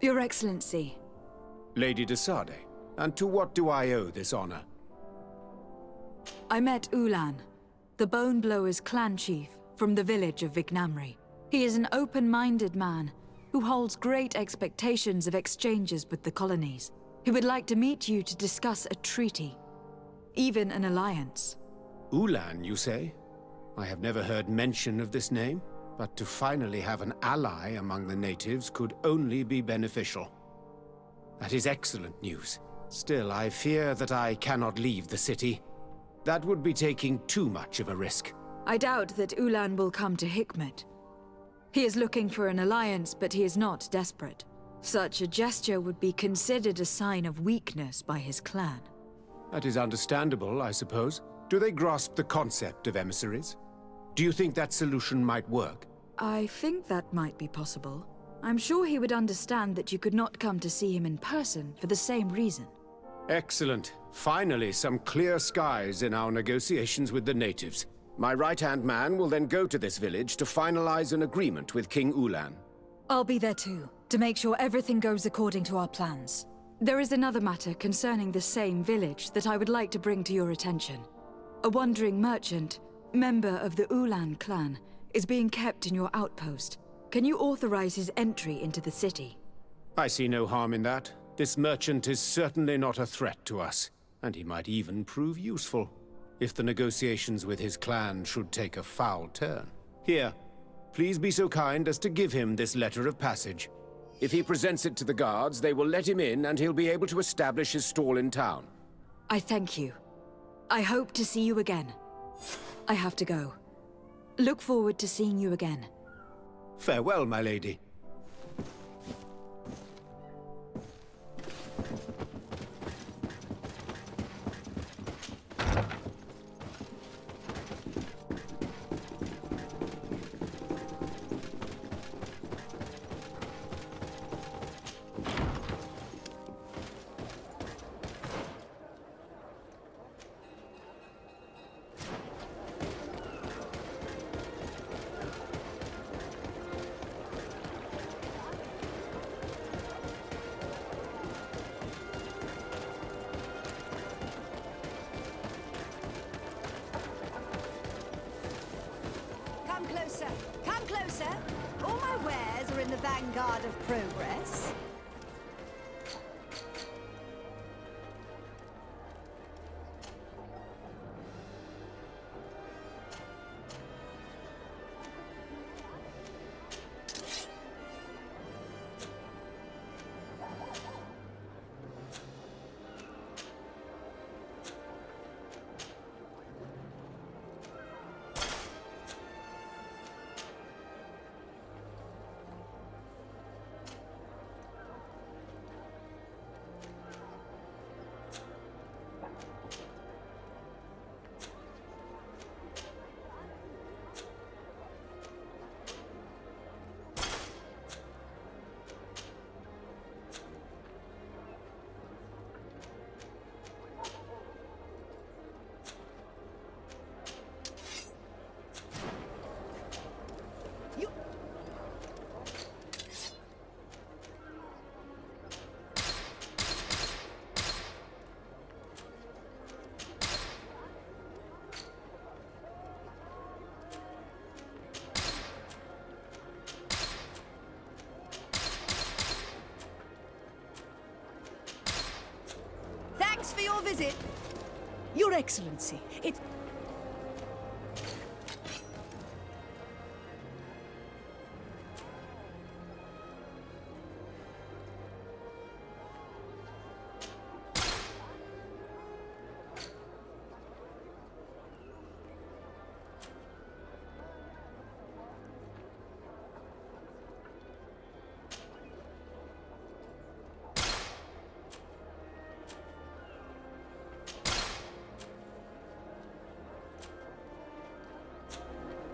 Your Excellency. Lady de Sade, and to what do I owe this honor? I met Ulan, the Bone Blower's clan chief from the village of Vignamri. He is an open-minded man who holds great expectations of exchanges with the colonies. He would like to meet you to discuss a treaty, even an alliance. Ulan, you say? I have never heard mention of this name, but to finally have an ally among the natives could only be beneficial. That is excellent news. Still, I fear that I cannot leave the city. That would be taking too much of a risk. I doubt that Ulan will come to Hikmet. He is looking for an alliance, but he is not desperate. Such a gesture would be considered a sign of weakness by his clan. That is understandable, I suppose. Do they grasp the concept of emissaries? Do you think that solution might work? I think that might be possible. I'm sure he would understand that you could not come to see him in person for the same reason. Excellent. Finally, some clear skies in our negotiations with the natives. My right-hand man will then go to this village to finalize an agreement with King Ulan. I'll be there too, to make sure everything goes according to our plans. There is another matter concerning the same village that I would like to bring to your attention. A wandering merchant, member of the Ulan clan, is being kept in your outpost. Can you authorize his entry into the city? I see no harm in that. This merchant is certainly not a threat to us, and he might even prove useful, if the negotiations with his clan should take a foul turn. Here, please be so kind as to give him this letter of passage. If he presents it to the guards, they will let him in and he'll be able to establish his stall in town. I thank you. I hope to see you again. I have to go. Look forward to seeing you again. Farewell, my lady. vanguard of progress? Thanks for your visit. Your Excellency, it's...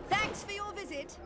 Thanks for your visit.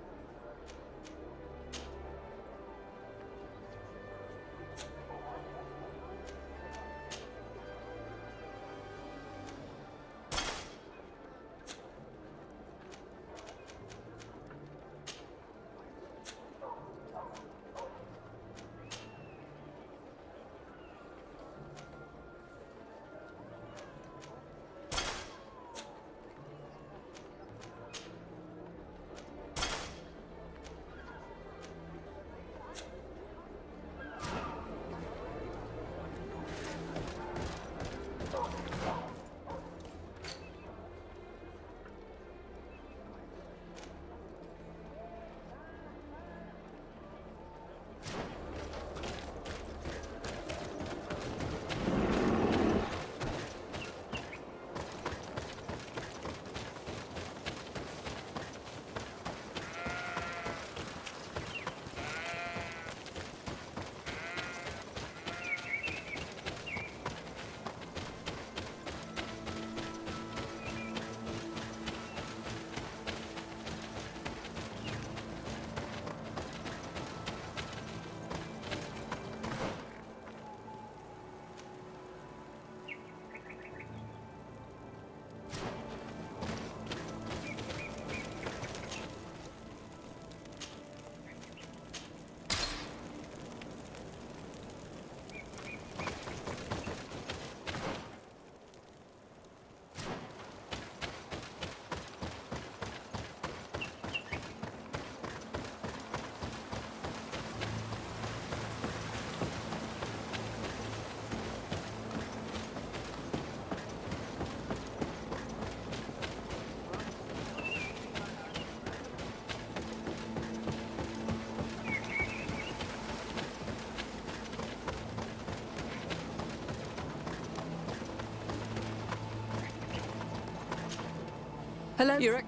Hello?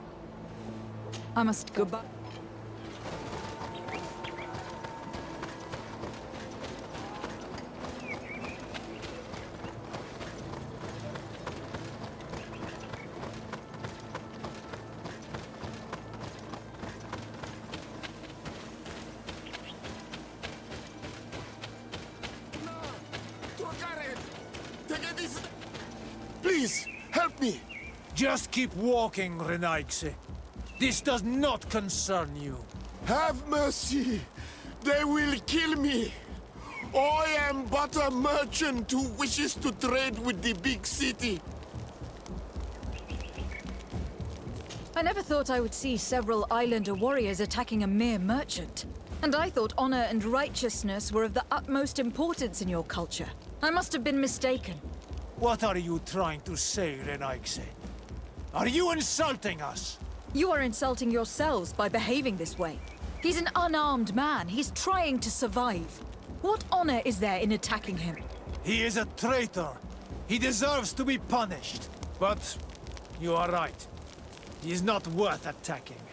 I must go. Goodbye. Please, help me! Just keep walking, Renaigse. This does not concern you. Have mercy! They will kill me! I am but a merchant who wishes to trade with the big city. I never thought I would see several islander warriors attacking a mere merchant. And I thought honor and righteousness were of the utmost importance in your culture. I must have been mistaken. What are you trying to say, Renaigse? Are you insulting us? You are insulting yourselves by behaving this way. He's an unarmed man. He's trying to survive. What honor is there in attacking him? He is a traitor. He deserves to be punished. But you are right. He is not worth attacking.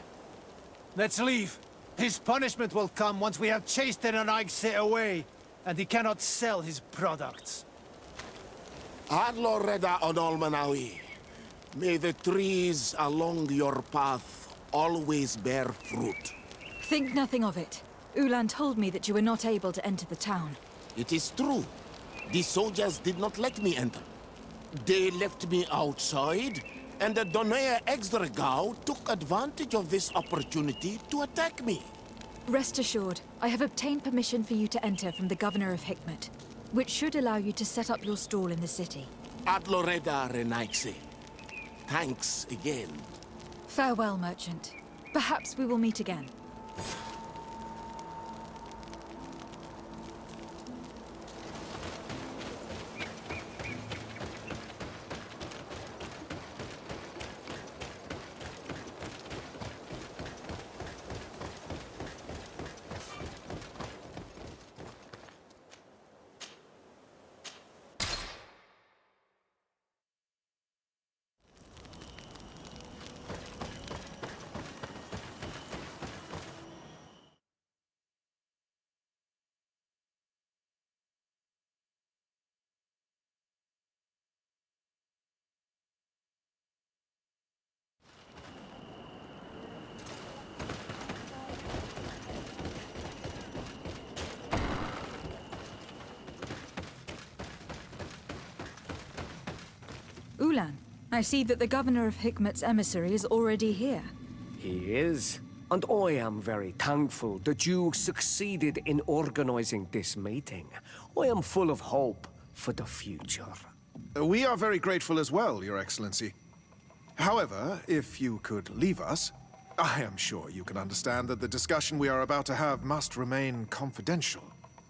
Let's leave. His punishment will come once we have chased Renaigse away, and he cannot sell his products. Adloreda Onolmanawi, may the trees along your path always bear fruit. Think nothing of it. Ulan told me that you were not able to enter the town. It is true. The soldiers did not let me enter. They left me outside, and the Donea Exdragao took advantage of this opportunity to attack me. Rest assured, I have obtained permission for you to enter from the Governor of Hikmet, which should allow you to set up your stall in the city. Adloreda Renaigse. Thanks again. Farewell, merchant. Perhaps we will meet again. Ulan, I see that the Governor of Hikmet's emissary is already here. He is. And I am very thankful that you succeeded in organizing this meeting. I am full of hope for the future. We are very grateful as well, Your Excellency. However, if you could leave us, I am sure you can understand that the discussion we are about to have must remain confidential.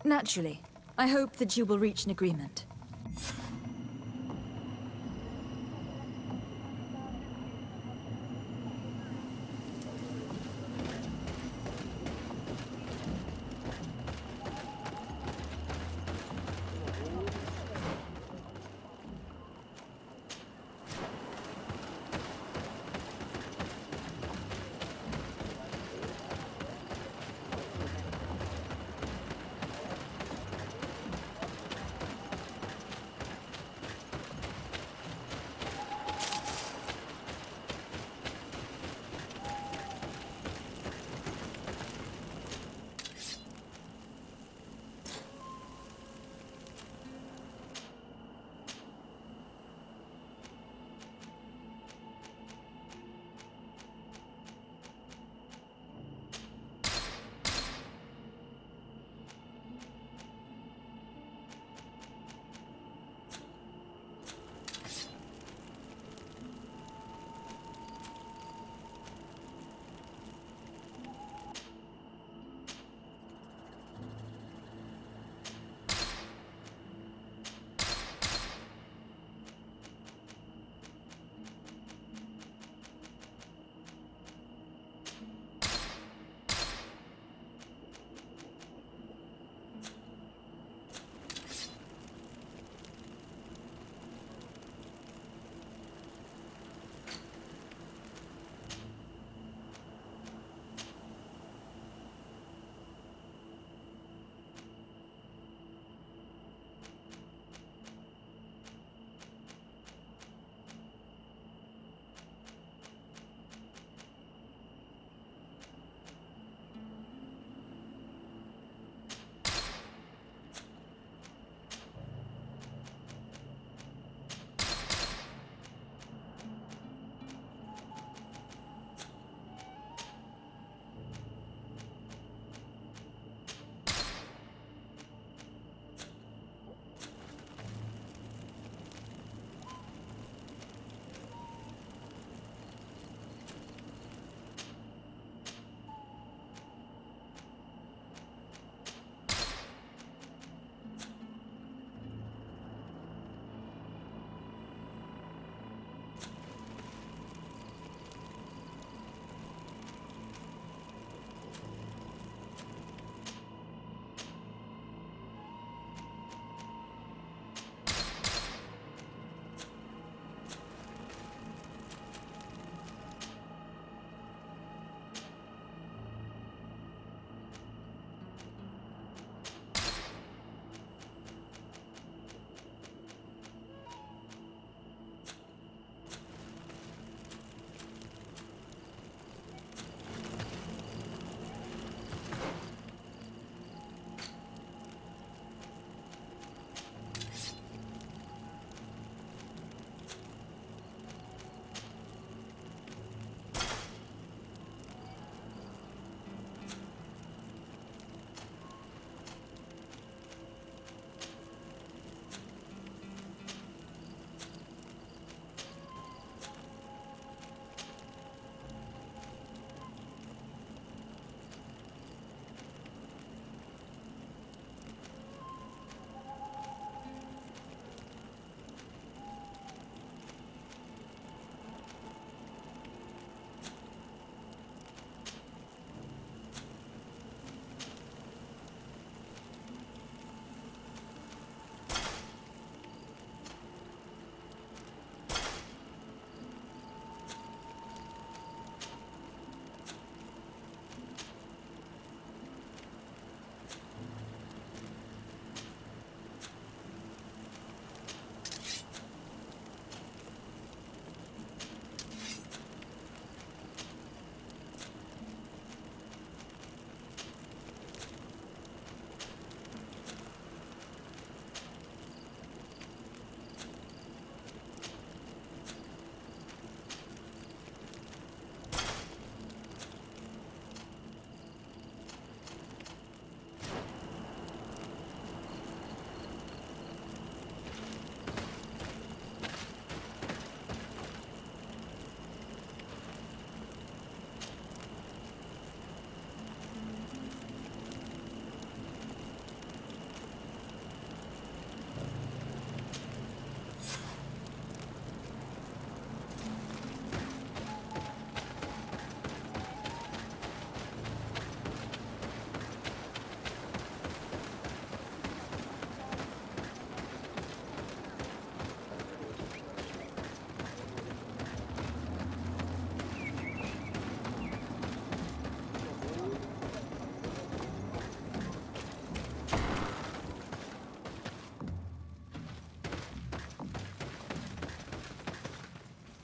Naturally. I hope that you will reach an agreement.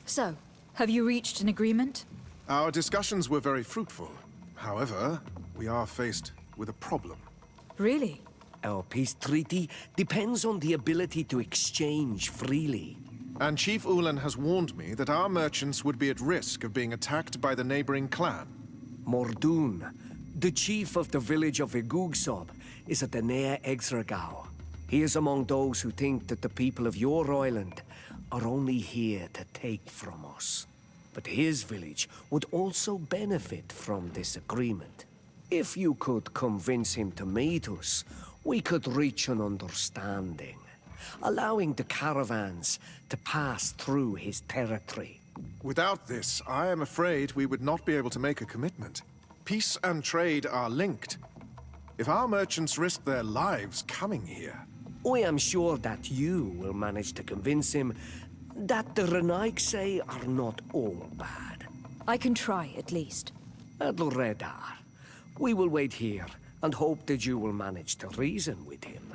So, have you reached an agreement? Our discussions were very fruitful. However, we are faced with a problem. Really? Our peace treaty depends on the ability to exchange freely. And Chief Ulan has warned me that our merchants would be at risk of being attacked by the neighboring clan. Mordoon, the chief of the village of Igugsob, is a Danea Exragao. He is among those who think that the people of your island are only here to take from us. But his village would also benefit from this agreement. If you could convince him to meet us, we could reach an understanding, allowing the caravans to pass through his territory. Without this, I am afraid we would not be able to make a commitment. Peace and trade are linked. If our merchants risk their lives coming here... I am sure that you will manage to convince him that the Renaigse are not all bad. I can try, at least. Adloredar, we will wait here and hope that you will manage to reason with him.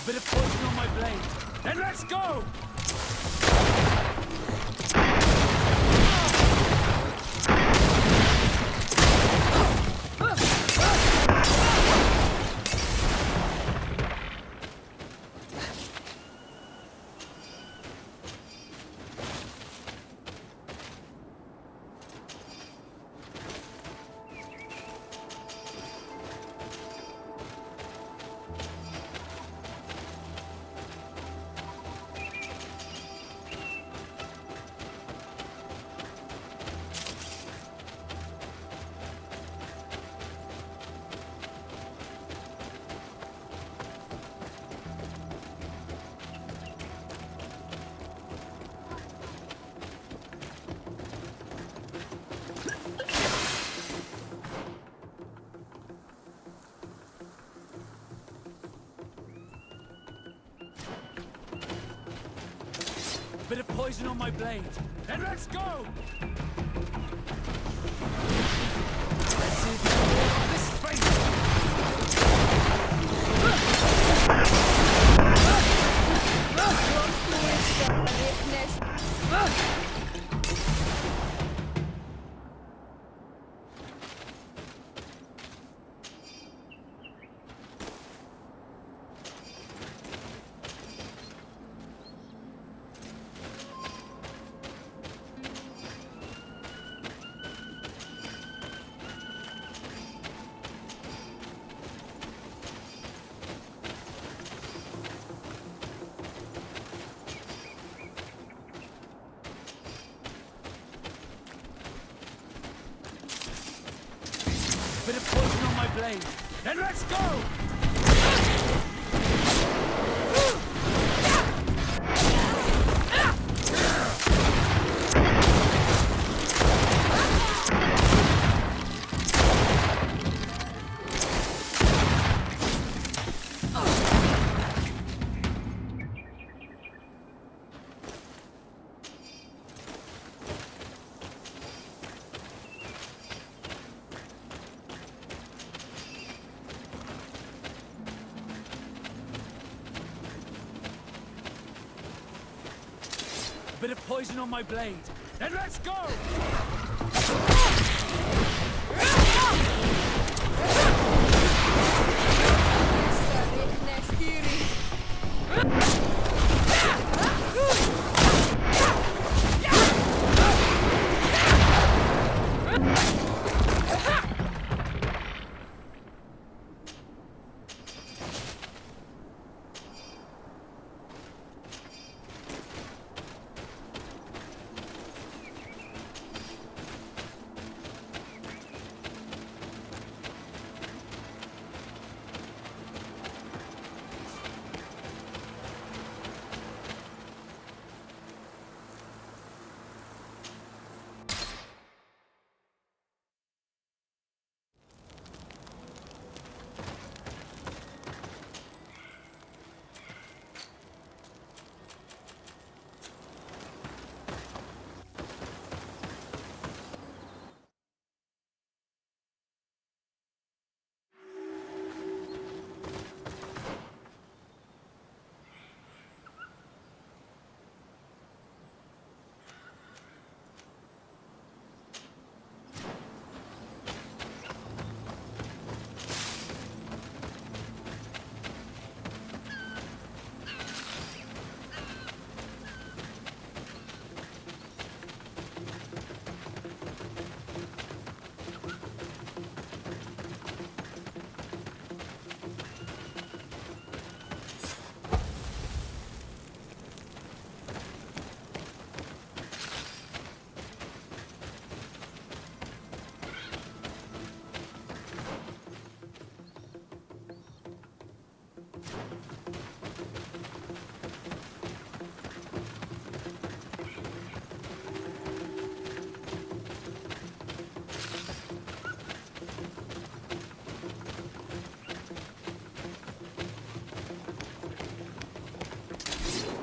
Bit of poison on my blade. Then let's go! Bit of poison on my blade. Then let's go! Let's see if we can ward off this fate! Bit of poison on my blade. Then let's go! A bit of poison on my blade. Then let's go!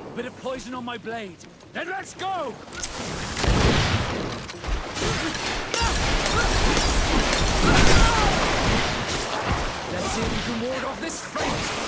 A bit of poison on my blade. Then let's go! Let's see if we can ward off this fate!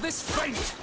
This fate!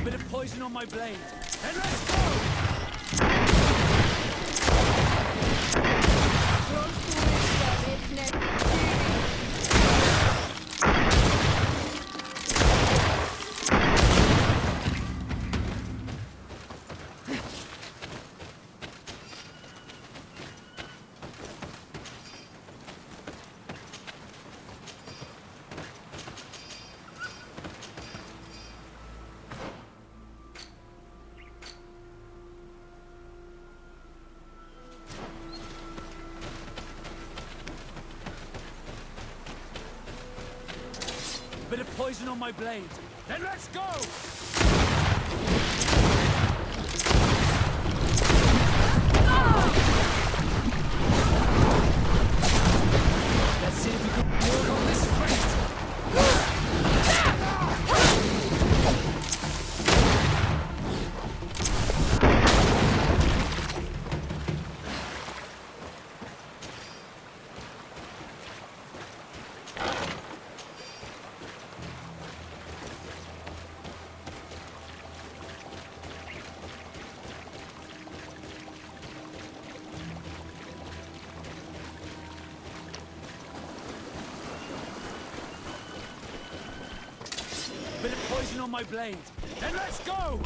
Bit of poison on my blade. Then let's go! Bit of poison on my blade. Then let's go! Let's see if we can ward off this fate! Bit of poison on my blade. Then let's go!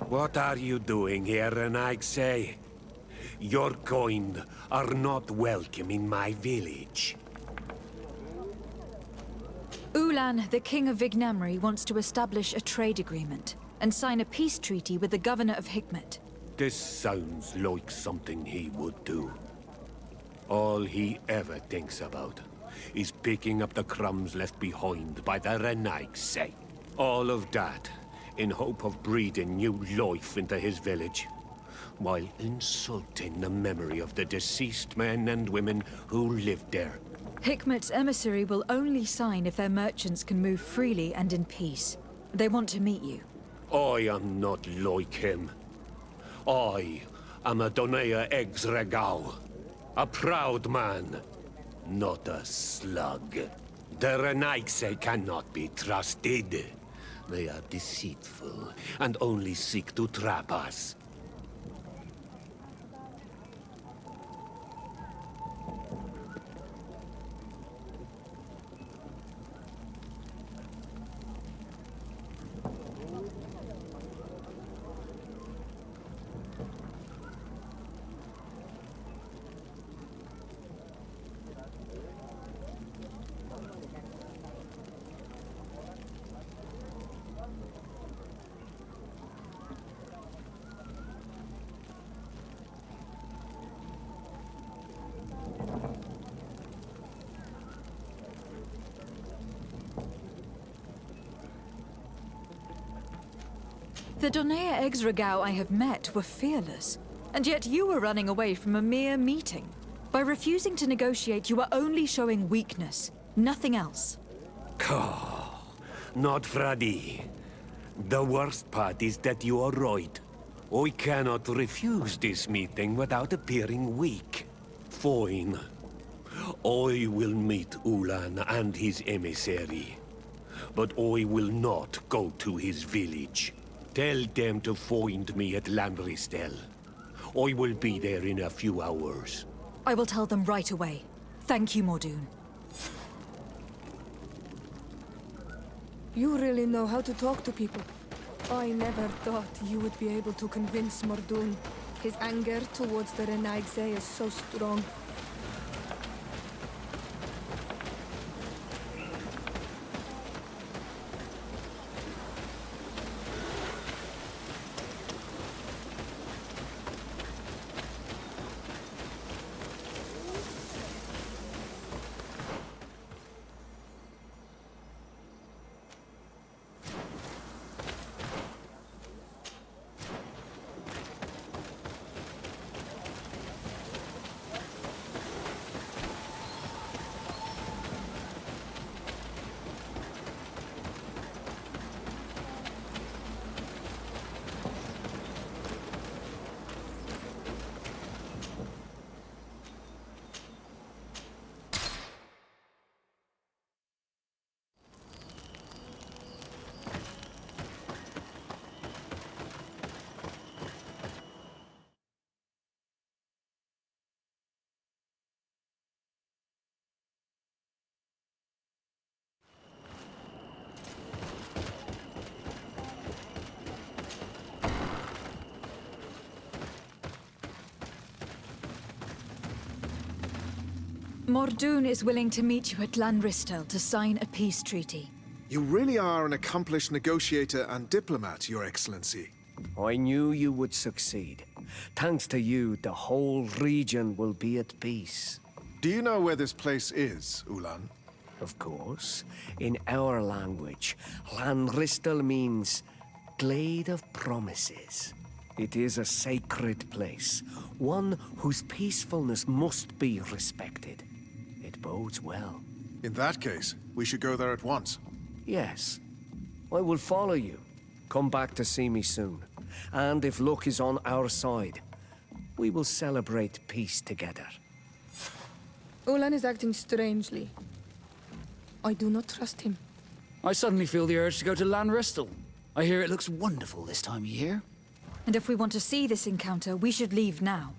What are you doing here, Renaigse? Your kind are not welcome in my village. Ulan, the king of Vignamri, wants to establish a trade agreement and sign a peace treaty with the governor of Hikmet. This sounds like something he would do. All he ever thinks about is picking up the crumbs left behind by the Renaigse. All of that in hope of breathing new life into his village, while insulting the memory of the deceased men and women who lived there. Hikmet's emissary will only sign if their merchants can move freely and in peace. They want to meet you. I am not like him. I am a Donea Exregau, a proud man, not a slug. The Renaigse cannot be trusted. They are deceitful and only seek to trap us. The Donea Exregao I have met were fearless, and yet you were running away from a mere meeting. By refusing to negotiate, you are only showing weakness, nothing else. Not Fradi. The worst part is that you are right. I cannot refuse this meeting without appearing weak. Fine. I will meet Ulan and his emissary. But I will not go to his village. Tell them to find me at Lanristel. I will be there in a few hours. I will tell them right away. Thank you, Mordoon. You really know how to talk to people. I never thought you would be able to convince Mordoon. His anger towards the Renaigse is so strong. Mordoon is willing to meet you at Lanristel to sign a peace treaty. You really are an accomplished negotiator and diplomat, Your Excellency. I knew you would succeed. Thanks to you, the whole region will be at peace. Do you know where this place is, Ulan? Of course. In our language, Lanristel means Glade of Promises. It is a sacred place, one whose peacefulness must be respected. It bodes well. In that case, we should go there at once. Yes. I will follow you. Come back to see me soon. And if luck is on our side, we will celebrate peace together. Ulan is acting strangely. I do not trust him. I suddenly feel the urge to go to Lanristel. I hear it looks wonderful this time of year. And if we want to see this encounter, we should leave now.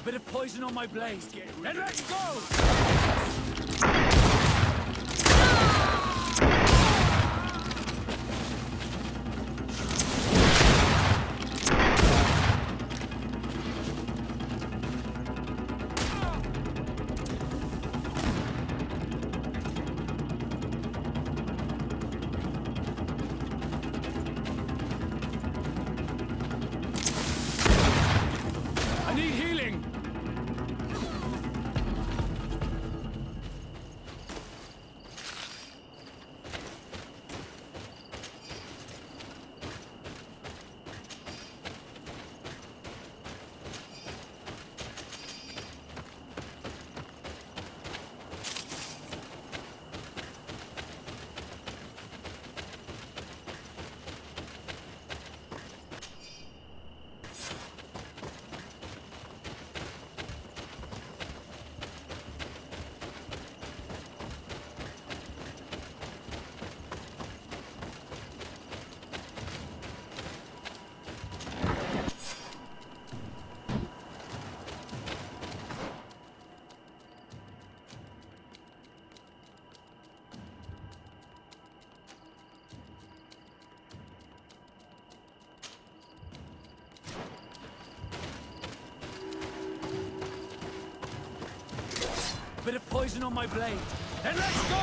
Bit of poison on my blade. Then let's go! A bit of poison on my blade. Then let's go!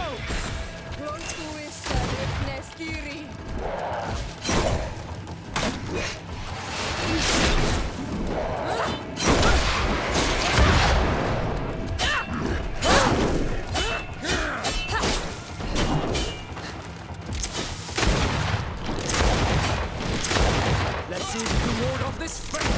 Let's see if you can ward off this fate!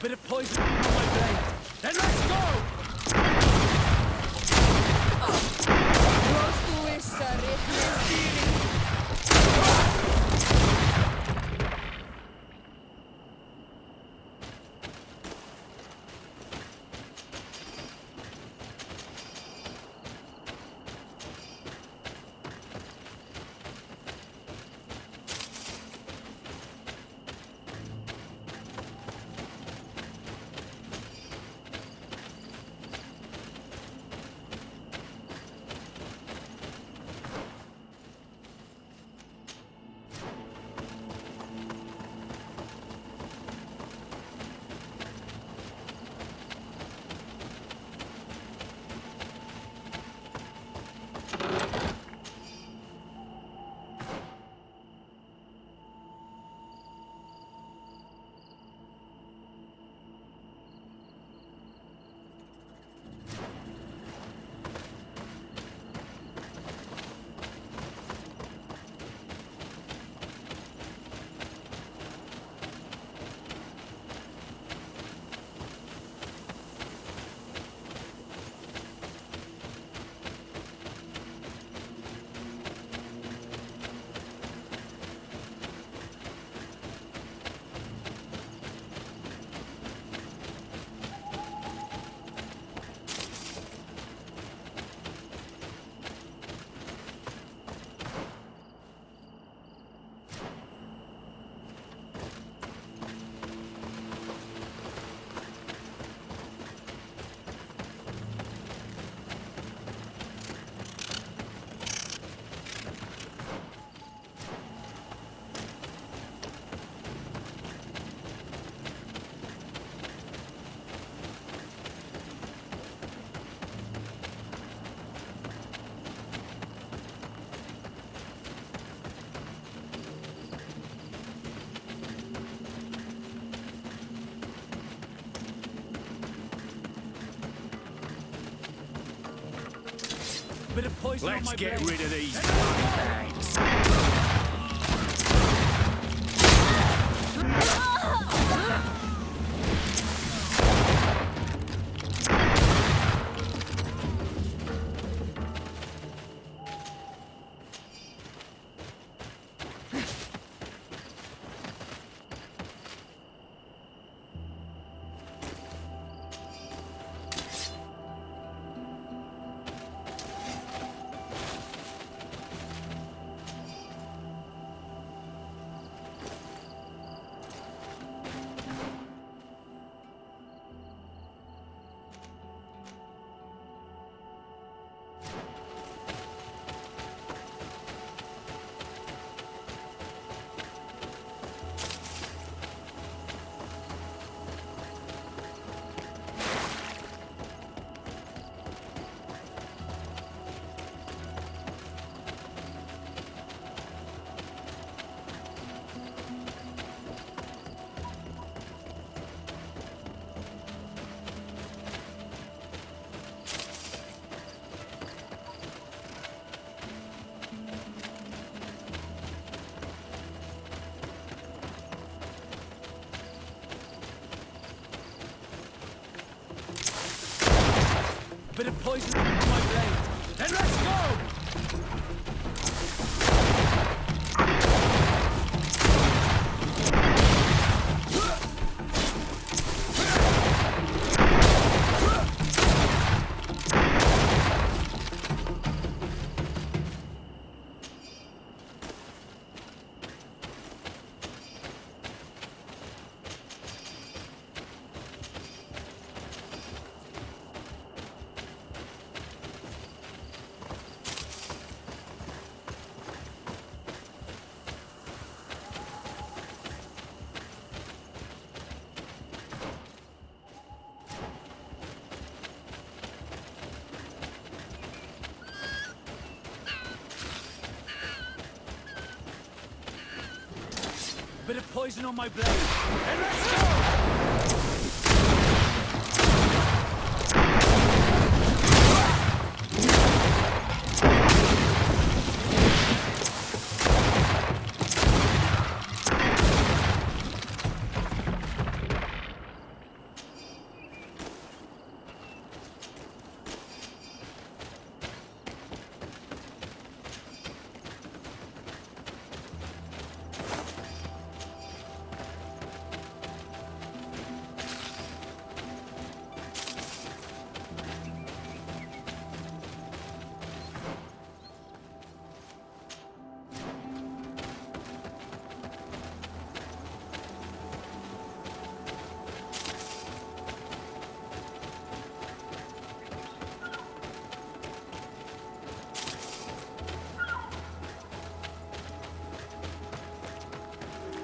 Bit of poison on my blade. Then let's go! Bit of poison on my Let's get blade. rid of these bags. Bit of poison on my blade. Then let's go! Bit of poison on my blade. And let's go!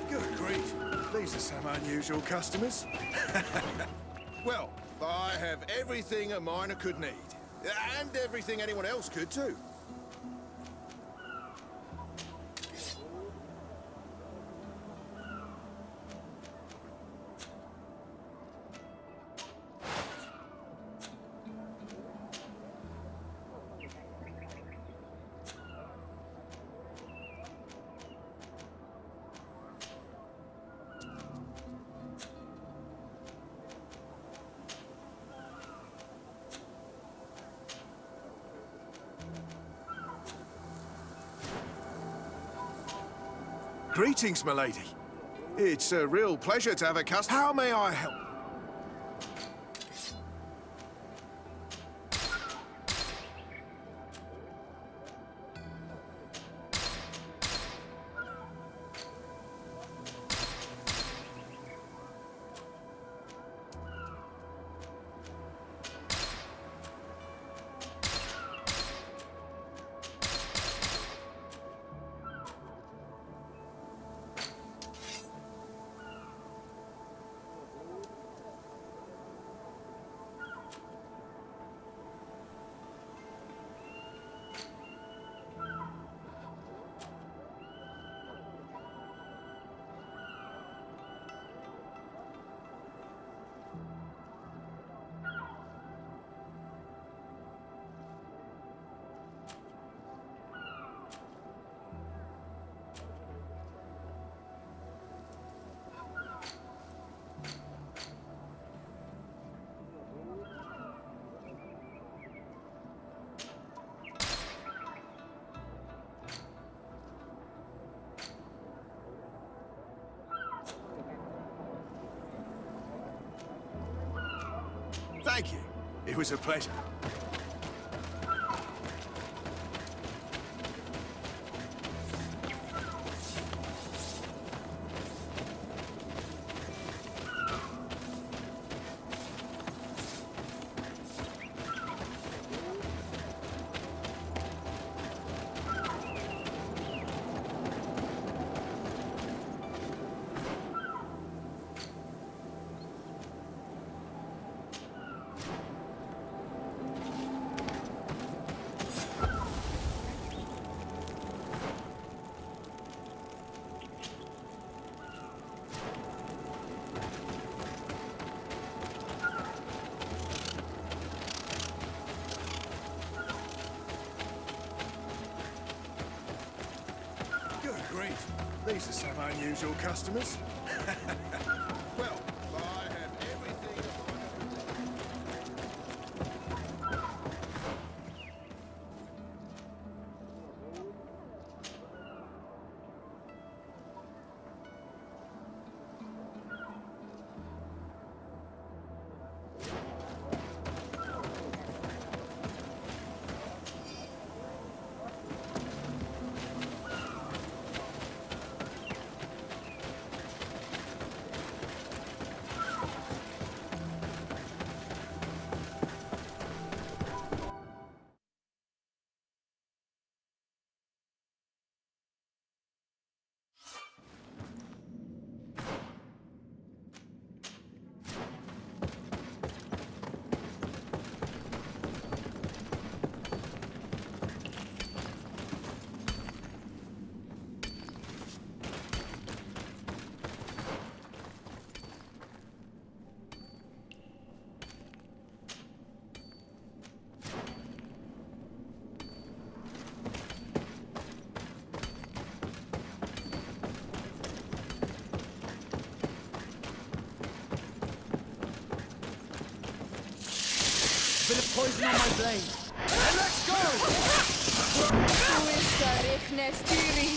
Good grief. These are some unusual customers. Well, I have everything a miner could need. And everything anyone else could, too. Greetings, milady. It's a real pleasure to have a customer. How may I help? Thank you. It was a pleasure. These are some unusual customers. Well, I have everything. poison on my blade. Then let's go! Who is the Richness Tiri?